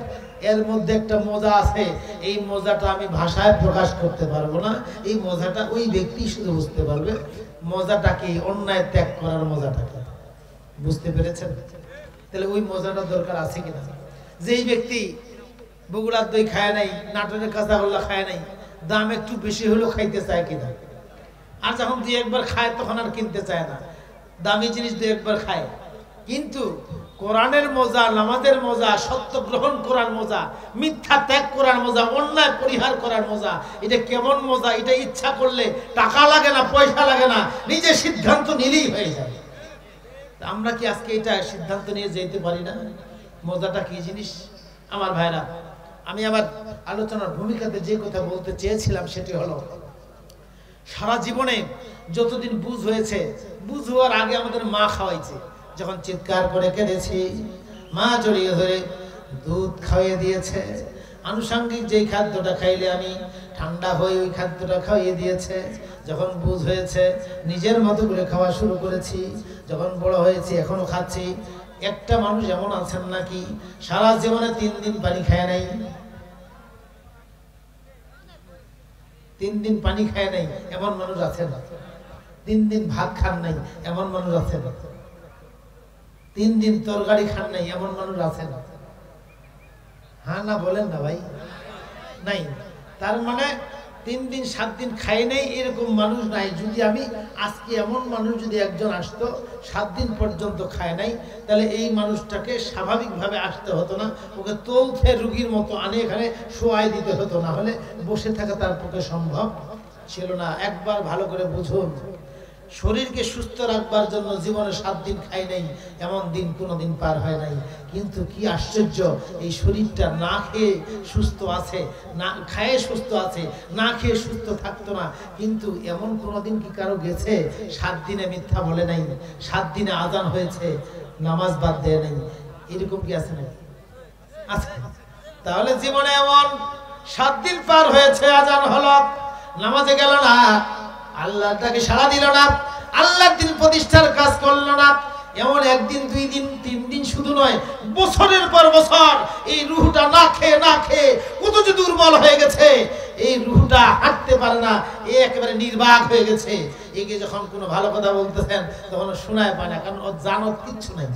এর মধ্যে একটা মজা আছে। এই মজাটা আমি ভাষায় প্রকাশ করতে পারবো না, এই মজাটা ওই ব্যক্তি শুধু বুঝতে পারবে। মজাটা কি? অন্যায় ত্যাগ করার মজাটা কি? বুঝতে পেরেছেন? তাহলে ওই মজাটা দরকার আছে কিনা? যেই ব্যক্তি বগুড়ার দই খায় নাই, নাটোরের কাঁচাগোল্লা খায় নাই, দাম একটু বেশি হলেও খাইতে চায় কিনা? আর যখন দুই একবার খায় তখন আর কিনতে চায় না, দামি জিনিস দুই একবার খায়। কিন্তু কোরআনের মজা, নামাজের মজা, সত্য গ্রহণ করার মজা, মিথ্যা ত্যাগ করার মজা, অন্যায় পরিহার করার মজা, এটা কেমন মজা! এটা ইচ্ছা করলে টাকা লাগে না, পয়সা লাগে না, নিজে সিদ্ধান্ত নিলেই হয়ে যায়। আমরা কি আজকে এটা সিদ্ধান্ত নিয়ে যেতে পারি না? মজাটা কি জিনিস আমার ভাইরা? আমি আমার আলোচনার ভূমিকাতে যে কথা বলতে চেয়েছিলাম সেটি হলো, সারা জীবনে যতদিন বুঝ হয়েছে, বুঝ হওয়ার আগে আমাদের মা খাওয়াইছে। যখন চিৎকার করে কেঁদেছি, মা জড়িয়ে ধরে দুধ খাইয়ে দিয়েছে। আনুষঙ্গিক যেই খাদ্যটা খাইলে আমি ঠান্ডা হই, ওই খাদ্যটা খাইয়ে দিয়েছে। যখন বুঝ হয়েছে, নিজের মতো করে খাওয়া শুরু করেছি। যখন বড় হয়েছি, এখনো খাচ্ছি। একটা মানুষ এমন আছেন নাকি সারা জীবনে 3 দিন পানি খায় নাই? 3 দিন পানি খায় নাই এমন মানুষ আছে না? 3 দিন ভাত খান নাই এমন মানুষ আছে না? 3 দিন তরকারি খান নাই এমন মানুষ আছে না? হ্যাঁ না বলেন না ভাই? নাই। তার মানে 3 দিন 7 দিন খাই নাই এরকম মানুষ নাই। যদি আমি আজকে এমন মানুষ যদি একজন আসতো 7 দিন পর্যন্ত খায় নাই, তাহলে এই মানুষটাকে স্বাভাবিকভাবে আসতে হতো না, ওকে তলথে রুগীর মতো আনে এখানে শোয়াই দিতে হতো, না হলে বসে থাকা তার পক্ষে সম্ভব ছিল না। একবার ভালো করে বুঝুন, শরীরকে সুস্থ রাখবার জন্য জীবনে 7 দিন খাই নাই এমন দিন কোনোদিন পার হয় নাই। কিন্তু কি আশ্চর্য, এই শরীরটা না খেয়ে সুস্থ আছে, না খায়ে সুস্থ আছে, না খেয়ে সুস্থ থাকতো না। কিন্তু এমন কোনোদিন কি কারো গেছে 7 দিনে মিথ্যা বলে নাই, 7 দিনে আজান হয়েছে, নামাজ বাদ দেয় নাই? এরকম কি আছে নাকি? আছে। তাহলে জীবনে এমন 7 দিন পার হয়েছে, আজান হলো, নামাজে গেল না, আল্লাহটাকে সাড়া দিল না, আল্লাহর দিন প্রতিষ্ঠার কাজ করলো না, এমন 1 দিন 2 দিন 3 দিন শুধু নয়, বছরের পর বছর এই রুহটা না খেয়ে না খেয়ে কত যে দুর্বল হয়ে গেছে, এই রুহটা হাঁটতে পারে না, এ একেবারে নির্বাক হয়ে গেছে। একে যখন কোনো ভালো কথা বলতেছেন তখন শোনায় পায় না, কারণ ওর জানত কিচ্ছু নাই।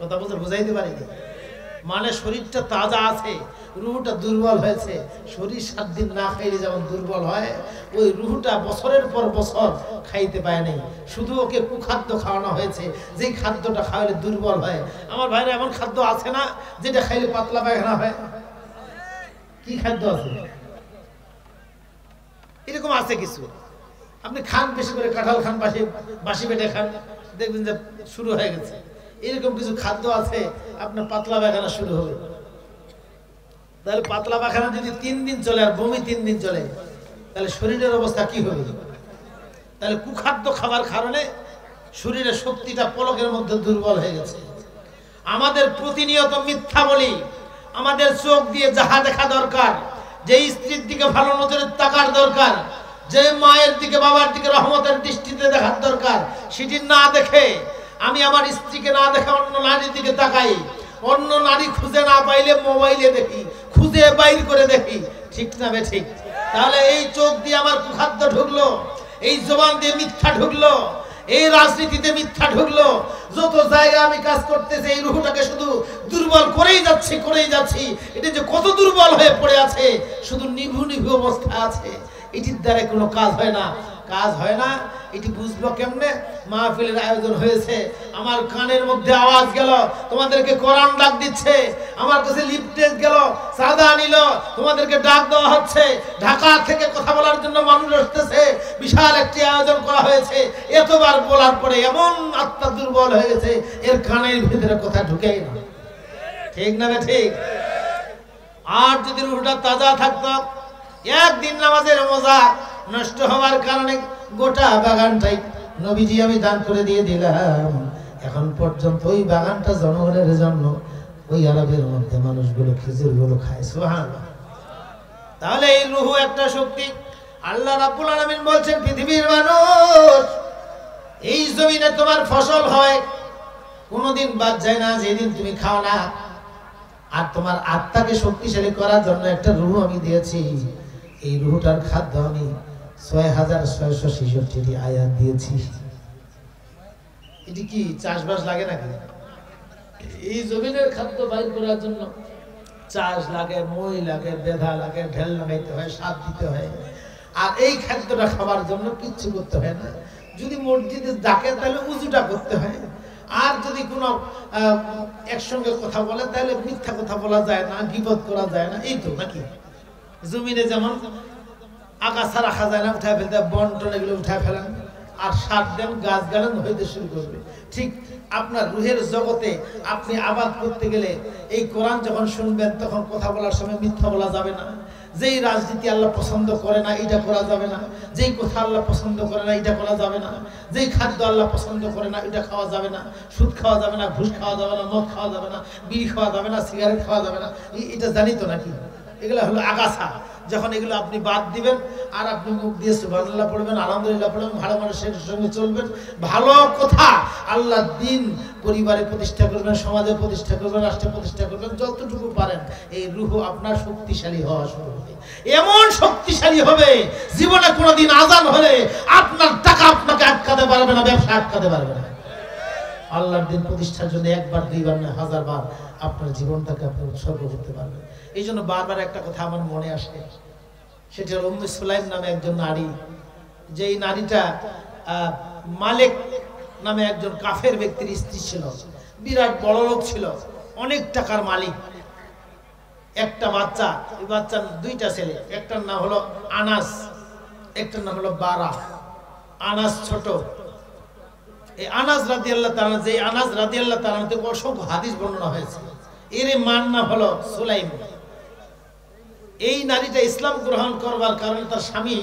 কথা বলতে বুঝাইতে পারিনি। মানে শরীরটা তাজা আছে, রুহটা দুর্বল হয়েছে। শরীর 7 দিন না খাইলে যেমন দুর্বল হয়, ওই রুহটা বছরের পর বছর খাইতে পায় নাই, শুধু ওকে কুখাদ্য খাওয়ানো হয়েছে, যেই খাদ্যটা খাওয়ালে দুর্বল হয়। আমার ভাইরা, এমন খাদ্য আছে না যেটা খাইলে পাতলা পায়খানা হয়? কি খাদ্য আছে? এরকম আছে কিছু। আপনি খান, বেশি করে কাঁঠাল খান, বাসি পেটে খান, দেখবেন যে শুরু হয়ে গেছে। এরকম কিছু খাদ্য আছে আপনার পাতলা পায়খানা শুরু হবে। তাহলে পাতলা পায়খানা যদি 3 দিন চলে আর বমি 3 দিন চলে, তাহলে শরীরের অবস্থা কি হবে? তাহলে কুখাদ্য খাবার কারণে শরীরের শক্তিটা পলকের মধ্যে দুর্বল হয়ে গেছে। আমাদের প্রতিনিয়ত মিথ্যা বলি, আমাদের চোখ দিয়ে যাহা দেখা দরকার, যে স্ত্রীর দিকে ভালো নজরে তাকার দরকার, যে মায়ের দিকে বাবার দিকে রহমতের দৃষ্টিতে দেখার দরকার, সেটি না দেখে আমি আমার স্ত্রীকে না দেখে অন্য নারীর দিকে তাকাই। অন্য নারী খুঁজে না পাইলে মোবাইলে দেখি, খুঁজে বাইর করে দেখি। ঠিক না বে ঠিক? তাহলে এই চোখ দিয়ে আমার কুখাদ্য ঢুকলো, এই জবান দিয়ে মিথ্যা ঢুকলো, এই রাজনীতিতে মিথ্যা ঢুকলো, যত জায়গা আমি কাজ করতেছি এই রুহটাকে শুধু দুর্বল করেই যাচ্ছি। এটা যে কত দুর্বল হয়ে পড়ে আছে, শুধু নিভু নিভু অবস্থা আছে, এটির দ্বারা কোনো কাজ হয় না। এটি বুঝবো কেমনে? মাহফিলের আয়োজন হয়েছে, আমার কানের মধ্যে আওয়াজ গেল, তোমাদেরকে কোরআন ডাক দিচ্ছে, আমার কাছে লিফটেজ গেল, সাদা নিল, তোমাদেরকে ডাক দেওয়া হচ্ছে, ঢাকা থেকে কথা বলার জন্য মানুষ আসতেছে, বিশাল একটি আয়োজন করা হয়েছে। এতবার বলার পরে এমন আত্মা দুর্বল হয়ে গেছে, এর কানের ভিতরে কথা ঢুকেই না। ঠিক না ঠিক? আর যদি রুহটা তাজা থাকতো, একদিন নামাজের মজা নষ্ট হওয়ার কারণে গোটা বাগানটাই নবীজি আমি দান করে দিয়ে দিলাম। এখন পর্যন্ত ওই বাগানটা জনগণের জন্য, ওই আরবের মধ্যে মানুষগুলো খেজুরগুলো খায়। সুবহানাল্লাহ। তাহলে এই রূহ একটা শক্তি। আল্লাহ রাব্বুল আলামিন বলছেন, পৃথিবীর মানুষ, এই জমিনে তোমার ফসল হয়, কোনোদিন বাদ যায় না যেদিন তুমি খাও না। আর তোমার আত্মাকে শক্তিশালী করার জন্য একটা রূহ আমি দিয়েছি। এই রূহটার খাদ্য আমি 6666টি আয়াত দিয়েছি। এটি কি চাষবাস লাগে নাকি? এই জমিনের খাদ্য বাইর করার জন্য চাষ লাগে, মই লাগে, বেধা লাগে, ঢেল লাগাইতে হয়, সার দিতে হয়। আর এই খাদ্যটা খাবার জন্য কিচ্ছু করতে হয় না। যদি মসজিদে ডাকে তাহলে উজুটা করতে হয়। আর যদি কোনো একসঙ্গে কথা বলে তাহলে মিথ্যা কথা বলা যায় না, গীবত করা যায় না। এই তো নাকি জমিনে যেমন আগাছা রাখা যায় না, উঠায় ফেলতে, বন্টন এগুলো উঠায় ফেলেন, আর সার দেন, গাছ গাড়েন, হইতে শুরু করবে। ঠিক আপনার রুহের জগতে আপনি আবাদ করতে গেলে এই কোরআন যখন শুনবেন তখন কথা বলার সময় মিথ্যা বলা যাবে না। যেই রাজনীতি আল্লাহ পছন্দ করে না এটা করা যাবে না, যেই কথা আল্লাহ পছন্দ করে না এটা করা যাবে না, যেই খাদ্য আল্লাহ পছন্দ করে না এটা খাওয়া যাবে না। সুদ খাওয়া যাবে না, ঘুষ খাওয়া যাবে না, মদ খাওয়া যাবে না, বিড়ি খাওয়া যাবে না, সিগারেট খাওয়া যাবে না। এটা জানি তো নাকি? এগুলো হলো আগাছা। যখন এগুলো আপনি বাদ দিবেন আর আপনি মুখ দিয়ে সুবহানাল্লাহ পড়বেন, আলহামদুলিল্লাহ পড়বেন, ভালো মানুষের সঙ্গে চলবেন, ভালো কথা আল্লাহর দ্বীন পরিবারে প্রতিষ্ঠা করবেন, সমাজে প্রতিষ্ঠা করবেন, রাষ্ট্রে প্রতিষ্ঠা করবেন, যতটুকু পারেন এই রূহ আপনার শক্তিশালী হওয়া শুরু হবে। এমন শক্তিশালী হবে জীবনে কোনোদিন আযান হলে আপনার টাকা আপনাকে আটকাতে পারবে না, ব্যবসা আটকাতে পারবে না। আল্লাহর দ্বীন প্রতিষ্ঠার জন্য একবার, দুইবার না, হাজারবার আপনার জীবনটাকে আপনি উৎসর্গ করতে পারবেন। এই জন্য বারবার একটা কথা আমার মনে আসে, সেটা উম্মে সুলাইম নামে একজন নারী। যেই নারীটা মালিক নামে একজন কাফের ব্যক্তির স্ত্রী ছিল, বিরাট বড় লোক ছিল, অনেক টাকার মালিক। একটা বাচ্চা, ওই বাচ্চার দুইটা ছেলে, একটার নাম হলো আনাস, একটার নাম হলো বারা। আনাস ছোট। এই আনাস রাদিয়াল্লাহু তাআলা, যে আনাস রাদিয়াল্লাহু তাআলা থেকে অসংখ্য হাদিস বর্ণনা হয়েছে, এর মার নাম হলো সুলাইম। এই নারীটা ইসলাম গ্রহণ করবার কারণে তার স্বামী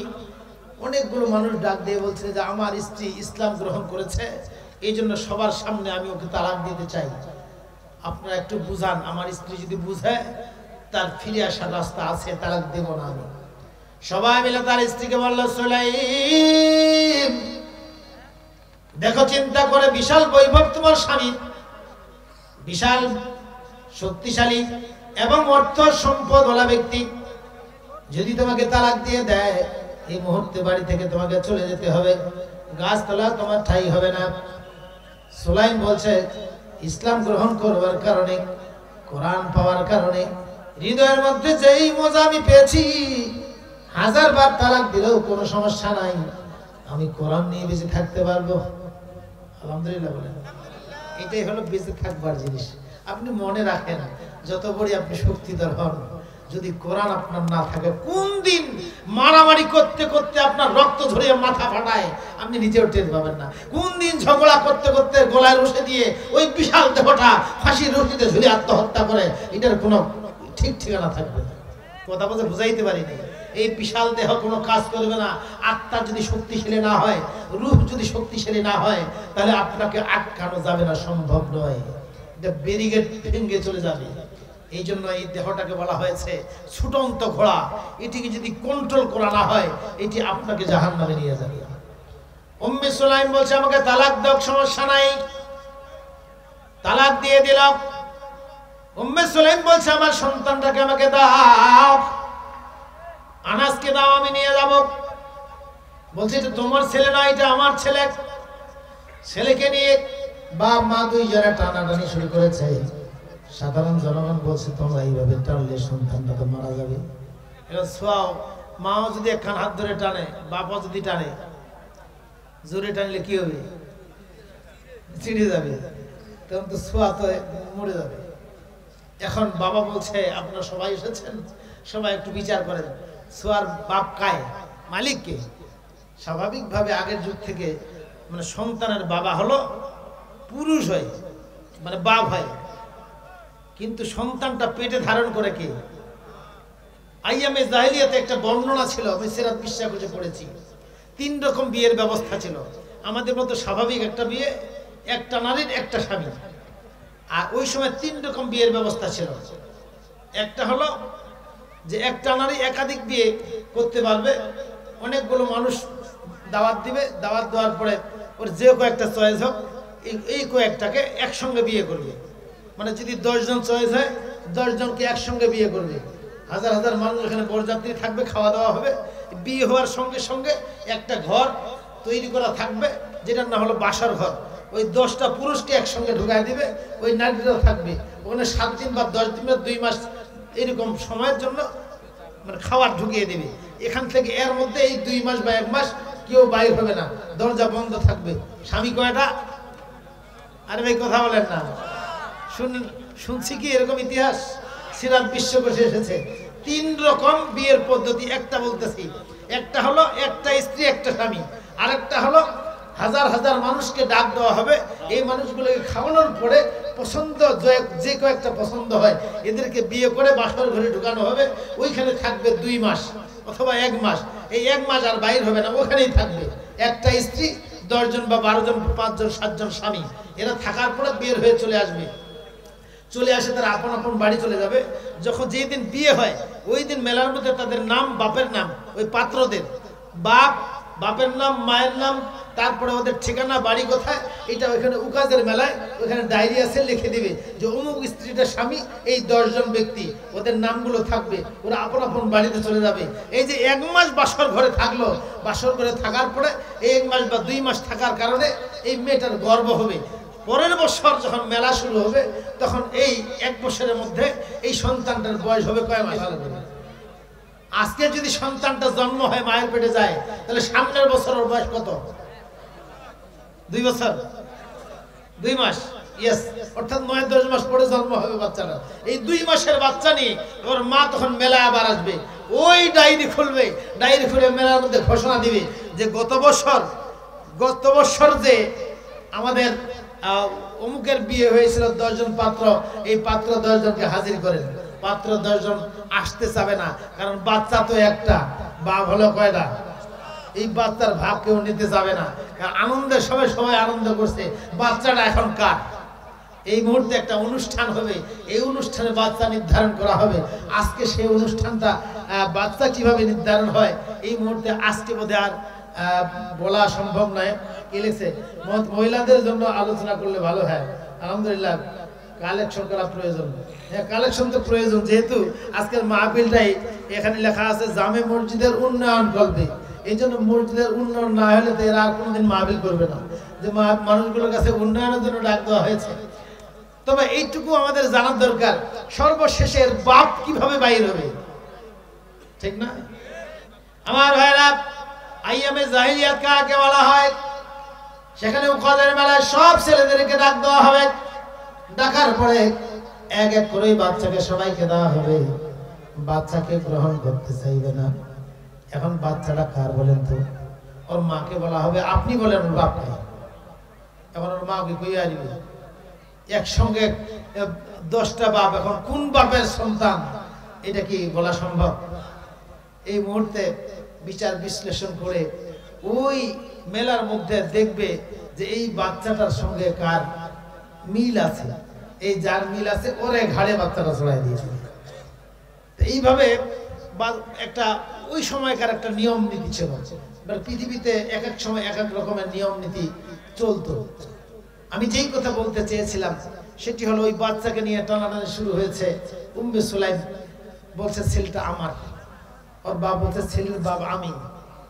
অনেকগুলো মানুষ ডাক দিয়ে বলছে যে আমার স্ত্রী ইসলাম গ্রহণ করেছে, এই জন্য সবার সামনে আমি ওকে তালাক দিতে চাই, আপনারা একটু বুঝান। আমার স্ত্রী যদি বুঝে তার ফিরে আসার রাস্তা আছে, তালাক দেব না আমি। সবাই মিলে তার স্ত্রীকে বলল, সুলাইম দেখো, চিন্তা করে, বিশাল বৈভব তোমার স্বামী, বিশাল শক্তিশালী এবং অর্থ সম্পদ ওলা ব্যক্তি, যদি তোমাকে তালাক দিয়ে দেয় এই মুহূর্তে বাড়ি থেকে তোমাকে চলে যেতে হবে, গাছতলা তোমার ঠাঁই হবে না। সুলাইম বলছে, ইসলাম গ্রহণ করবার কারণে, কোরআন পাওয়ার কারণে হৃদয়ের মধ্যে যেই মজা আমি পেয়েছি, হাজারবার তালাক দিলেও কোনো সমস্যা নাই, আমি কোরআন নিয়ে বেঁচে থাকতে পারবো। আলহামদুলিল্লাহ বলেন। এটাই হলো বেঁচে থাকবার জিনিস। আপনি মনে রাখেন, যত বড় আপনি শক্তিধর হন, যদি কোরআন আপনার না থাকে, কোন দিন মারামারি করতে করতে আপনার রক্ত ঝরিয়ে মাথা ফাটায় আপনি নিজেও টের পাবেন না। কোন দিন ঝগড়া করতে করতে গলায় রশি দিয়ে ওই বিশাল দেহটা ফাঁসির রশিতে ঝুলে আত্মহত্যা করে, এটার কোনো ঠিক ঠিকানা থাকবে না। কথা বলতে বুঝাইতে পারিনি। এই বিশাল দেহ কোনো কাজ করবে না। আত্মা যদি শক্তিশালী না হয়, রূহ যদি শক্তিশালী না হয়, তাহলে আপনাকে আটকানো যাবে না, সম্ভব নয়। এটা ব্যারিকেড ভেঙে চলে যাবে। এই জন্য এই দেহটাকে বলা হয়েছে ছুটন্ত ঘোড়া। এটিকে যদি কন্ট্রোল করা না হয়, এটি আপনাকে জাহান্নামে নিয়ে যাবে। উম্মে সুলাইম বলছে, আমাকে তালাক দাও, সমস্যা নাই। তালাক দিয়ে দিল। উম্মে সুলাইম বলছে, আমার সন্তানটাকে আমাকে দাও, আনাসকে দাও, আমি নিয়ে যাব। বলছে, এটা তোমার ছেলে না, এটা আমার ছেলে। ছেলেকে নিয়ে বাপ মা দুইজনে টানাটানি শুরু করেছে। সাধারণ জনগণ বলছে, তোমরা এইভাবে টানলে সন্তানটা তো মারা যাবে। এটা ছোঁয়াও, মাও যদি একখান হাত ধরে টানে, বাপও যদি টানে, জোরে টানলে কি হবে? ছিঁড়ে যাবে, তখন তো ছোঁয়া তো মরে যাবে। এখন বাবা বলছে, আপনারা সবাই এসেছেন, সবাই একটু বিচার করেন, ছোঁয়ার বাপ কায়, মালিককে? স্বাভাবিকভাবে আগের যুগ থেকে মানে সন্তানের বাবা হলো পুরুষ হয়, মানে বাপ হয়, কিন্তু সন্তানটা পেটে ধারণ করে কে? আইয়ামে জাহেলিয়াতে একটা বর্ণনা ছিল, আমি সিরাত বিশ্বাস করে পড়েছি। 3 রকম বিয়ের ব্যবস্থা ছিল। আমাদের মতো স্বাভাবিক একটা বিয়ে, একটা নারীর একটা স্বামী। আর ওই সময় 3 রকম বিয়ের ব্যবস্থা ছিল। একটা হলো যে একটা নারী একাধিক বিয়ে করতে পারবে, অনেকগুলো মানুষ দাওয়াত দিবে, দাওয়াত দেওয়ার পরে ওর যে কয়েকটা চয়েস হোক, এই কয়েকটাকে একসঙ্গে বিয়ে করবে। মানে যদি 10 জন চয়েস হয়, 10 জনকে একসঙ্গে বিয়ে করবে। হাজার হাজার মানুষ এখানে বরযাত্রী থাকবে, খাওয়া দাওয়া হবে। বিয়ে হওয়ার সঙ্গে সঙ্গে একটা ঘর তৈরি করা থাকবে, যেটার নাম হলো বাসার ঘর। ওই 10টা পুরুষকে একসঙ্গে ঢুকাই দিবে, ওই নারীরাও থাকবে ওখানে 7 দিন বা 10 দিন বা 2 মাস এরকম সময়ের জন্য মানে খাবার ঢুকিয়ে দেবে। এখান থেকে এর মধ্যে এই 2 মাস বা 1 মাস কেউ বাইর হবে না, দরজা বন্ধ থাকবে। স্বামী কয়টা? আরে ভাই কথা বলেন না, শুনছি কি এরকম ইতিহাস সিরাত বিশ্বকোষে এসেছে। 3 রকম বিয়ের পদ্ধতি। একটা বলতেছি, একটা হলো একটা স্ত্রী একটা স্বামী, আরেকটা হলো হাজার হাজার মানুষকে ডাক দেওয়া হবে, এই মানুষগুলোকে খাওয়ানোর পরে পছন্দ যে কয়েকটা পছন্দ হয় এদেরকে বিয়ে করে বাসর ঘরে ঢুকানো হবে, ওইখানে থাকবে 2 মাস অথবা 1 মাস। এই 1 মাস আর বাইর হবে না, ওখানেই থাকবে। একটা স্ত্রী, 10 জন বা 12 জন, 5 জন 7 জন স্বামী, এরা থাকার পরে বের হয়ে চলে আসবে। চলে আসে তারা আপন আপন বাড়ি চলে যাবে। যখন যেই দিন বিয়ে হয় ওই দিন মেলার মধ্যে তাদের নাম, বাপের নাম, ওই পাত্রদের বাপের নাম, মায়ের নাম, তারপরে ওদের ঠিকানা, বাড়ি কোথায়, এটা ওইখানে উকাজের মেলায় ওইখানে ডায়েরি আছে, লিখে দিবে যে অমুক স্ত্রীটা স্বামী, এই 10 জন ব্যক্তি, ওদের নামগুলো থাকবে, ওরা আপন আপন বাড়িতে চলে যাবে। এই যে 1 মাস বাসর ঘরে থাকলো, বাসর ঘরে থাকার পরে এই 1 মাস বা 2 মাস থাকার কারণে এই মেয়েটার গর্ভ হবে। পরের বছর যখন মেলা শুরু হবে তখন এই 1 বছরের মধ্যে এই সন্তানটার বয়স হবে কয় মাস? আজকে যদি সন্তানটা জন্ম হয় মায়ের পেটে যায়, তাহলে সামনের বছর ওর বয়স কত? 2 বছর 2 মাস, ইয়েস, অর্থাৎ 9-10 মাস পরে জন্ম হবে বাচ্চাটা। এই 2 মাসের বাচ্চা নিয়ে ওর মা তখন মেলায় আবার আসবে, ওই ডায়েরি খুলবে, ডায়েরি খুলে মেলার মধ্যে ঘোষণা দিবে যে গত বছর যে আমাদের অমুকের বিয়ে হয়েছিল 10 জন পাত্র, এই পাত্র 10 জনকে হাজির করেন। পাত্র 10 জন আসতে চাবে না, কারণ বাচ্চা তো একটা, বাপ হলো কয়টা? এই বাচ্চার ভাব কেউ নিতে যাবে না, কারণ আনন্দের সময় সবাই আনন্দ করছে, বাচ্চাটা এখন কার? এই মুহূর্তে একটা অনুষ্ঠান হবে, এই অনুষ্ঠানে বাচ্চা নির্ধারণ করা হবে। আজকে সেই অনুষ্ঠানটা বাচ্চা কিভাবে নির্ধারণ হয় এই মুহূর্তে আজকে বোধহয় আর বলা সম্ভব নয়। কি লিখছে? মহিলাদের জন্য আলোচনা করলে ভালো হয়। আলহামদুলিল্লাহ, কালেকশন করা প্রয়োজন। হ্যাঁ, কালেকশন তো প্রয়োজন, যেহেতু আজকের মাহফিলটাই এখানে লেখা আছে জামে মসজিদের উন্নয়ন করবে। এই জন্য মসজিদের উন্নয়ন না হলে তো এরা আর কোনোদিন মাহফিল করবে না, যে মানুষগুলোর কাছে উন্নয়নের জন্য ডাক দেওয়া হয়েছে। তবে এইটুকু আমাদের জানার দরকার, সর্বশেষের বাপ কিভাবে বাইর হবে, ঠিক না? আমার ভাইরা, আইয়ামে জাহিলিয়াত কাকে বলা হয়? সেখানে উকাদের মেলায় সব ছেলেদেরকে ডাক দেওয়া হবে। ডাকার পরে এক এক করে বাচ্চাকে সবাইকে দেওয়া হবে। বাচ্চাকে গ্রহণ করতে চাইবে না। এখন বাচ্চাটা কার বলেন তো? ওর মাকে বলা হবে, আপনি বলেন ওর বাপকে। এখন ওর মাকে কই আসবে? একসঙ্গে 10টা বাপ, এখন কোন বাপের সন্তান এটা কি বলা সম্ভব? এই মুহূর্তে বিচার বিশ্লেষণ করে ওই মেলার মধ্যে দেখবে যে এই বাচ্চাটার সঙ্গে কার মিল আছে। এই যার মিল আছে ওরে ঘাড়ে বাচ্চাটা চড়াই দিয়েছে। এইভাবে একটা ওই সময়কার একটা নিয়ম নীতি ছিল। পৃথিবীতে এক এক সময় এক এক রকমের নিয়ম নীতি চলতো। আমি যেই কথা বলতে চেয়েছিলাম সেটি হলো, ওই বাচ্চাকে নিয়ে টানাটানি শুরু হয়েছে। উম্মে সুলাইম বলছে ছেলেটা আমার, ওর বাপ বলছে ছেলের বাপ আমি।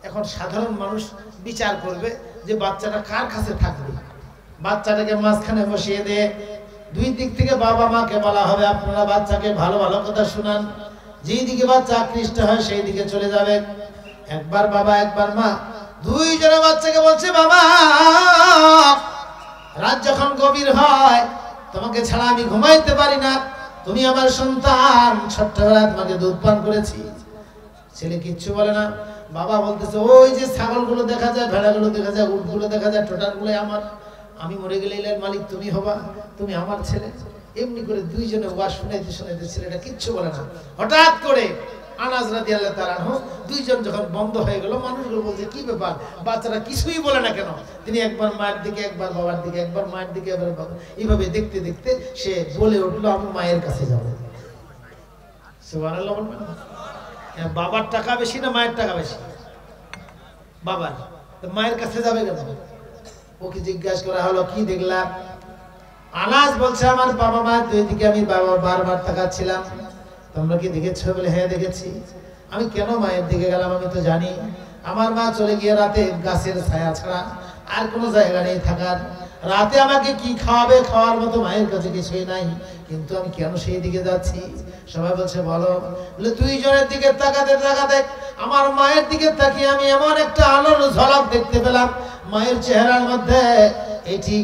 এখন সাধারণ মানুষ বিচার করবে যে বাচ্চাটা কার কাছে থাকবে। বাচ্চাটাকে মাঝখানে বসিয়ে দিয়ে 2 দিক থেকে বাবা মাকে বলা হবে, আপনারা বাচ্চাকে ভালো ভালো কথা শুনান, যেই দিকে বাচ্চা আকৃষ্ট হয় সেই দিকে চলে যাবে। একবার বাবা একবার মা, 2 জনে বাচ্চাকে বলছে, বাবা রাত যখন গভীর হয় তোমাকে ছাড়া আমি ঘুমাইতে পারি না, তুমি আমার সন্তান, ছোট্টবেলায় তোমাকে দুধ পান করেছি। ছেলে কিচ্ছু বলে না। বাবা বলতেছে, ওই যে ছাগলগুলো দেখা যায়, ভেড়াগুলো দেখা যায়, উটগুলো দেখা যায়, টোটালগুলো আমার, আমি মরে গেলে এর মালিক তুমি হবা, তুমি আমার ছেলে। এমনি করে 2 জনে ওয়াজ শুনাইতে শুনাইতে ছেলেটা কিচ্ছু বলে না। হঠাৎ করে আনাস রাদিয়াল্লাহু তাআলা আনহু 2 জন যখন বন্ধ হয়ে গেল, মানুষগুলো বলছে কি ব্যাপার, বাচ্চারা কিছুই বলে না কেন? তিনি একবার মায়ের দিকে, একবার বাবার দিকে, একবার মায়ের দিকে, একবার বাবা, এইভাবে দেখতে দেখতে সে বলে উঠলো, আমি মায়ের কাছে যাবো। সুবহানাল্লাহ বলবেন। বাবার টাকা বেশি না মায়ের টাকা বেশি? বাবার। মায়ের কাছে যাবে কেন? ওকে জিজ্ঞাসা করা হলো, কি দেখলাম? আনাস বলছে, আমার বাবা মা 2 দিকে আমি বারবার তাকাচ্ছিলাম। তোমরা কি দেখেছো? বলে হ্যাঁ দেখেছি। আমি কেন মায়ের দিকে গেলাম আমি তো জানি। আমার মা চলে গিয়ে রাতে গাছের ছায়া ছাড়া আর কোনো জায়গা নেই থাকার। রাতে আমাকে কি খাওয়াবে, খাওয়ার মতো মায়ের কাছে কিছুই নাই, কিন্তু আমি কেন সেই দিকে যাচ্ছি? সবাই বলছে বলো। বলে দুইজনের দিকে তাকাতে তাকাতে আমার মায়ের দিকে তাকিয়ে আমি এমন একটা আলোর ঝলক দেখতে পেলাম মায়ের চেহারার মধ্যে। এটি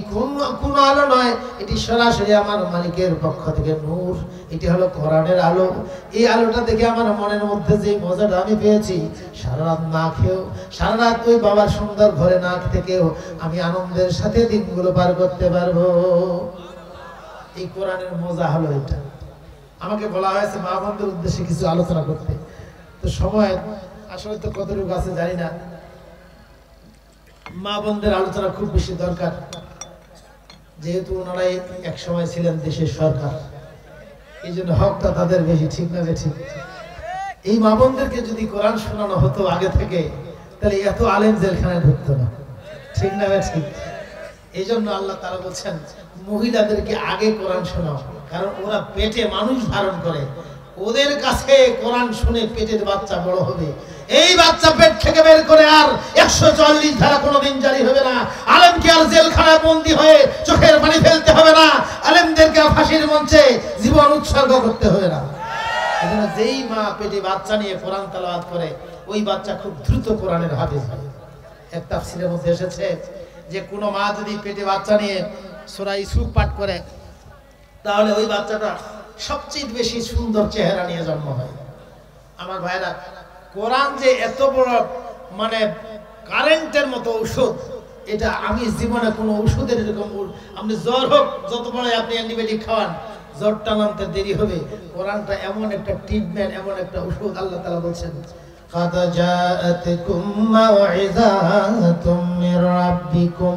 কোন আলো নয়, এটি সরাসরি আমার মালিকের পক্ষ থেকে নূর, এটি হলো কোরআনের আলো। এই আলোটা দেখে আমার মনের মধ্যে যে মজাটা আমি পেয়েছি, সারা রাত না খেয়েও, সারা রাত ওই বাবার সুন্দর ঘরে না থেকেও আমি আনন্দের সাথে দিনগুলো পার করতে পারবো। এই কোরআনের মজা হলো এটা। আমাকে বলা হয়েছে মা বোনদের উদ্দেশ্যে কিছু আলোচনা করতে, তো সময় আসলে তো কতটুকু আছে জানি না। মা বোনদের আলোচনা খুব বেশি দরকার, যেহেতু ওনারাই এক সময় ছিলেন দেশের সরকার, এই জন্য হকটা তাদের বেশি, ঠিক না ঠিক? এই মা বোনদেরকে যদি কোরআন শোনানো হতো আগে থেকে, তাহলে এত আলেম জেলখানায় ঢুকতো না, ঠিক না ঠিক? এই জন্য আল্লাহ তাআলা বলছেন মহিলাদেরকে আগে কোরআন শোনাও, কারণ ওরা পেটে মানুষ ধারণ করে, ওদের কাছে কোরআন শুনে পেটের বাচ্চা বড় হবে। এই বাচ্চা পেট থেকে বের করে আর 144 ধারা কোনোদিন জারি হবে না। আলেমকে আর জেলখানায় বন্দী হয়ে চোখের পানি ফেলতে হবে না, আলেমদেরকে ফাঁসির মঞ্চে জীবন উৎসর্গ করতে হবে না। এজন্য যেই মা পেটে বাচ্চা নিয়ে কোরআন তেলাওয়াত করে, ওই বাচ্চা খুব দ্রুত কোরআনের হাফেজ হয়। এক তাফসীরের মধ্যে এসেছে যে কোনো মা যদি পেটে বাচ্চা নিয়ে সূরা ইউসুফ পাঠ করে, তাহলে ওই বাচ্চাটা সবচেয়ে বেশি সুন্দর চেহারা নিয়ে জন্ম হয়। আমার ভাইরা, কোরআন যে এত বড় মানে কারেন্টের মতো ঔষধ, এটা আমি জীবনে কোনো ওষুধের এরকম, আপনি জ্বর হোক যত বড় আপনি অ্যান্টিবায়োটিক খাওয়ান, জ্বরটা নামতে দেরি হবে। কোরআনটা এমন একটা ট্রিটমেন্ট, এমন একটা ওষুধ। আল্লাহ তাআলা বলছেন قد جاءتكم موعظة من ربكم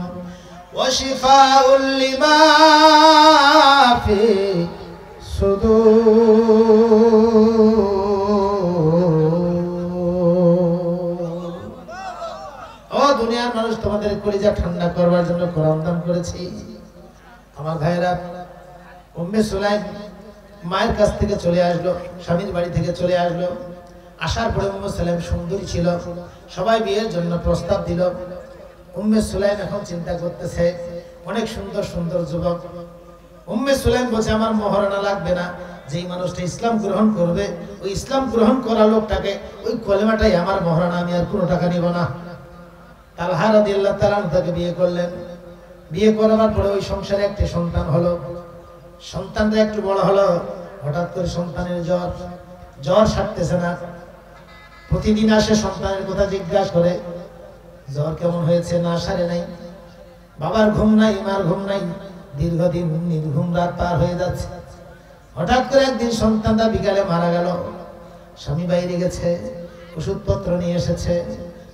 وشفاء لما في দুনিয়ার মানুষ, তোমাদের কলিজা ঠান্ডা করবার জন্য কোরআন দান করেছি। আমার ভাইরা, উম্মে সুলাইম মায়ের কাছ থেকে চলে আসলো, স্বামীর বাড়ি থেকে চলে আসলো। আসার পরে উম্মে সুলাইম সুন্দরী ছিল, সবাই বিয়ের জন্য প্রস্তাব দিল। উম্মে সুলাইম এখন চিন্তা করতেছে, অনেক সুন্দর সুন্দর যুবক। উম্মে সুলাইম বলছে আমার মহারণা লাগবে না, যেই মানুষটা ইসলাম গ্রহণ করবে, ওই ইসলাম গ্রহণ করা লোকটাকে, ওই কলেমাটাই আমার মহারণা, আমি আর কোনো টাকা নিব না। তালহা রাদিয়াল্লাহু তাআলা তাকে বিয়ে করলেন। বিয়ে করার পরে ওই সংসারে একটি সন্তান হলো। সন্তানটা একটু বড় হলো, হঠাৎ করে সন্তানের জ্বর সারতেছে না। প্রতিদিন আসে সন্তানের কথা জিজ্ঞাসা করে, জ্বর কেমন হয়েছে, না সারে নাই। বাবার ঘুম নাই, মার ঘুম নাই, দীর্ঘদিন নির্ঘুম রাত পার হয়ে যাচ্ছে। হঠাৎ করে একদিন সন্তানটা বিকালে মারা গেল। স্বামী বাইরে গেছে, ওষুধপত্র নিয়ে এসেছে,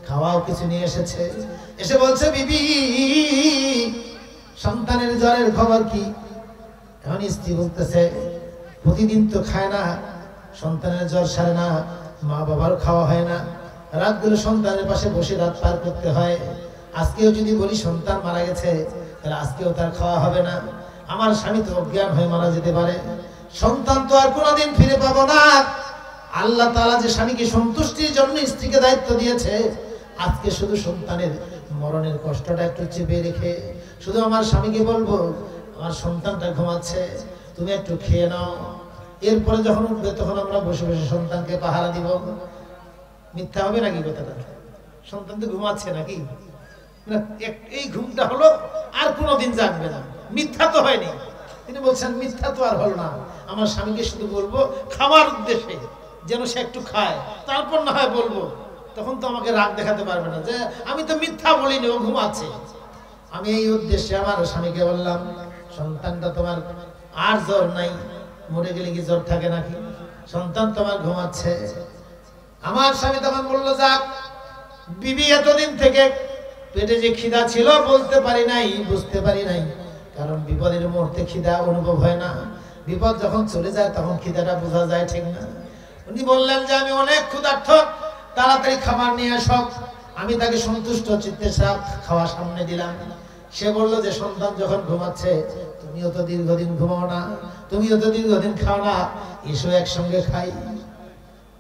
খাওয়াও কিছু নিয়ে এসেছে। এসে বলছে বিবি, সন্তানের জ্বরের খবর কি? এখন স্ত্রী বলতেছে প্রতিদিন তো খায় না, সন্তানের জ্বর সারে না, মা বাবার খাওয়া হয় না, রাতগুলো সন্তানের পাশে বসে রাত পার করতে হয়। আজকেও যদি বলি সন্তান মারা গেছে, তাহলে আজকেও তার খাওয়া হবে না। আমার স্বামী তো অজ্ঞান হয়ে মারা যেতে পারে, সন্তান তো আর কোনোদিন ফিরে পাবো না। আল্লাহ তাআলা যে স্বামীকে সন্তুষ্টির জন্য স্ত্রীকে দায়িত্ব দিয়েছে, আজকে শুধু সন্তানের মরণের কষ্টটা একটু চেপে রেখে শুধু আমার স্বামীকে বলবো, আমার সন্তানটা ঘুমাচ্ছে, তুমি একটু খেয়ে নাও, এরপরে যখন উঠবে তখন আমরা বসে বসে সন্তানকে পাহারা দিব। মিথ্যা হবে নাকি কথাটা? সন্তান তো ঘুমাচ্ছে নাকি, এই ঘুমটা হলো, আর কোনোদিন জাগবে না। মিথ্যা তো হয়নি। তিনি বলছেন মিথ্যা তো আর হলো না, আমার স্বামীকে শুধু বলবো খাওয়ার উদ্দেশ্যে, যেন সে একটু খায়, তারপর না হয় বলবো। তখন তো আমাকে রাগ দেখাতে পারবে না যে আমি তো মিথ্যা বলিনি, ও ঘুমাচ্ছে। আমি এই উদ্দেশ্যে আমার স্বামীকে বললাম, সন্তানটা তোমার আর জ্বর নাই, মরে গেলে কি জ্বর থাকে নাকি, সন্তান তোমার ঘুমাচ্ছে। আমার স্বামী তখন বললো, যাক বিবি, এতদিন থেকে পেটে যে খিদা ছিল বলতে পারি নাই, বুঝতে পারি নাই, কারণ বিপদের মুহূর্তে খিদা অনুভব হয় না, বিপদ যখন চলে যায় তখন খিদাটা বোঝা যায়, ঠিক না? উনি বললেন যে আমি অনেক ক্ষুধার্ত, তাড়াতাড়ি খাবার নিয়ে আসো। আমি তাকে সন্তুষ্ট চিত্তে খাওয়া সামনে দিলাম। সে বলল যে সন্তান যখন ঘুমাচ্ছে, তুমিও তো দীর্ঘদিন ঘুমাও না, তুমিও তো দীর্ঘদিন খাও না, এসো একসঙ্গে খাই।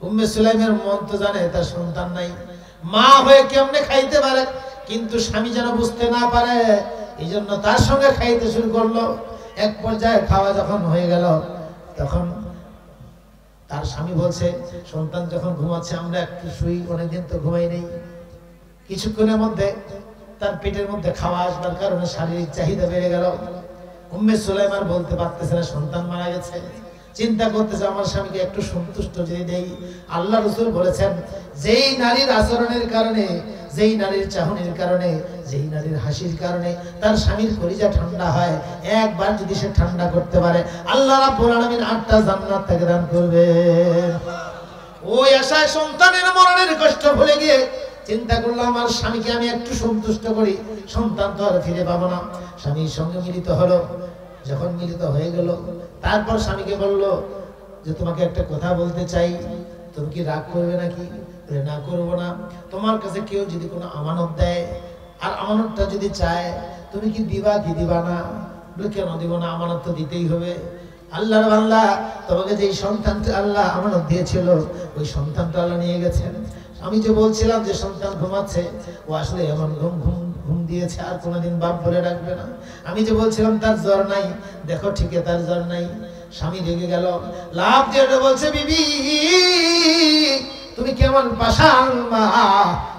উম্মে সুলাইমের মন তো জানে তার সন্তান নাই, মা হয়ে কেমনে খাইতে পারে, কিন্তু স্বামী যেন বুঝতে না পারে এই জন্য তার সঙ্গে খাইতে শুরু করলো। এক পর্যায়ে খাওয়া যখন হয়ে গেল তখন তার স্বামী বলছে, সন্তান যখন ঘুমাচ্ছে আমরা একটু শুই, অনেকদিন তো ঘুমাই নেই। কিছুক্ষণের মধ্যে তার পেটের মধ্যে খাওয়া আসবার কারণে শারীরিক চাহিদা বেড়ে গেল। উম্মে সুলাইম আর বলতে পারতেছে না, সন্তান মারা গেছে। চিন্তা করতেছে আমার স্বামীকে একটু সন্তুষ্ট যদি দেই। আল্লাহ রাসূল বলেছেন, যেই নারীর আচরণের কারণে, যেই নারীর চাহনির কারণে, যেই নারীর হাসির কারণে তার স্বামীর কলিজা ঠান্ডা হয়, একবার যদি সে ঠান্ডা করতে পারে আল্লাহ রাব্বুল আলামিন 8টা জান্নাত তাকে দান করবে। ওই আশায় সন্তানের মরণের কষ্ট ভুলে গিয়ে চিন্তা করলাম আমার স্বামীকে আমি একটু সন্তুষ্ট করি, সন্তান তো আর ফিরে পাবো না। স্বামীর সঙ্গে মিলিত হলো। যখন মিলিত হয়ে গেল তারপর স্বামীকে বলল যে তোমাকে একটা কথা বলতে চাই, তুমি কি রাগ করবে নাকি? বলে না, করবো না। তোমার কাছে কেউ যদি কোনো আমানত দেয় আর আমানতটা যদি চায় তুমি কি দিবা কি দিবা না? বলে কেন দিব না, আমানত তো দিতেই হবে। আল্লাহর বান্দা, তোমাকে যেই সন্তানটা আল্লাহ আমানত দিয়েছিল ওই সন্তানটা আল্লাহ নিয়ে গেছেন। আমি যে বলছিলাম যে সন্তান ঘুমাচ্ছে, ও আসলে এমন ঘুম দিয়েছে আর কোনোদিন বাপ বলে রাখবে না। আমি যে বলছিলাম তার জ্বর নাই, দেখো ঠিকই তার জ্বর নাই। স্বামী রেগে গেল, লাভ দিয়ে বলছে, বিবি তুমি কেমন পাষাণ মা,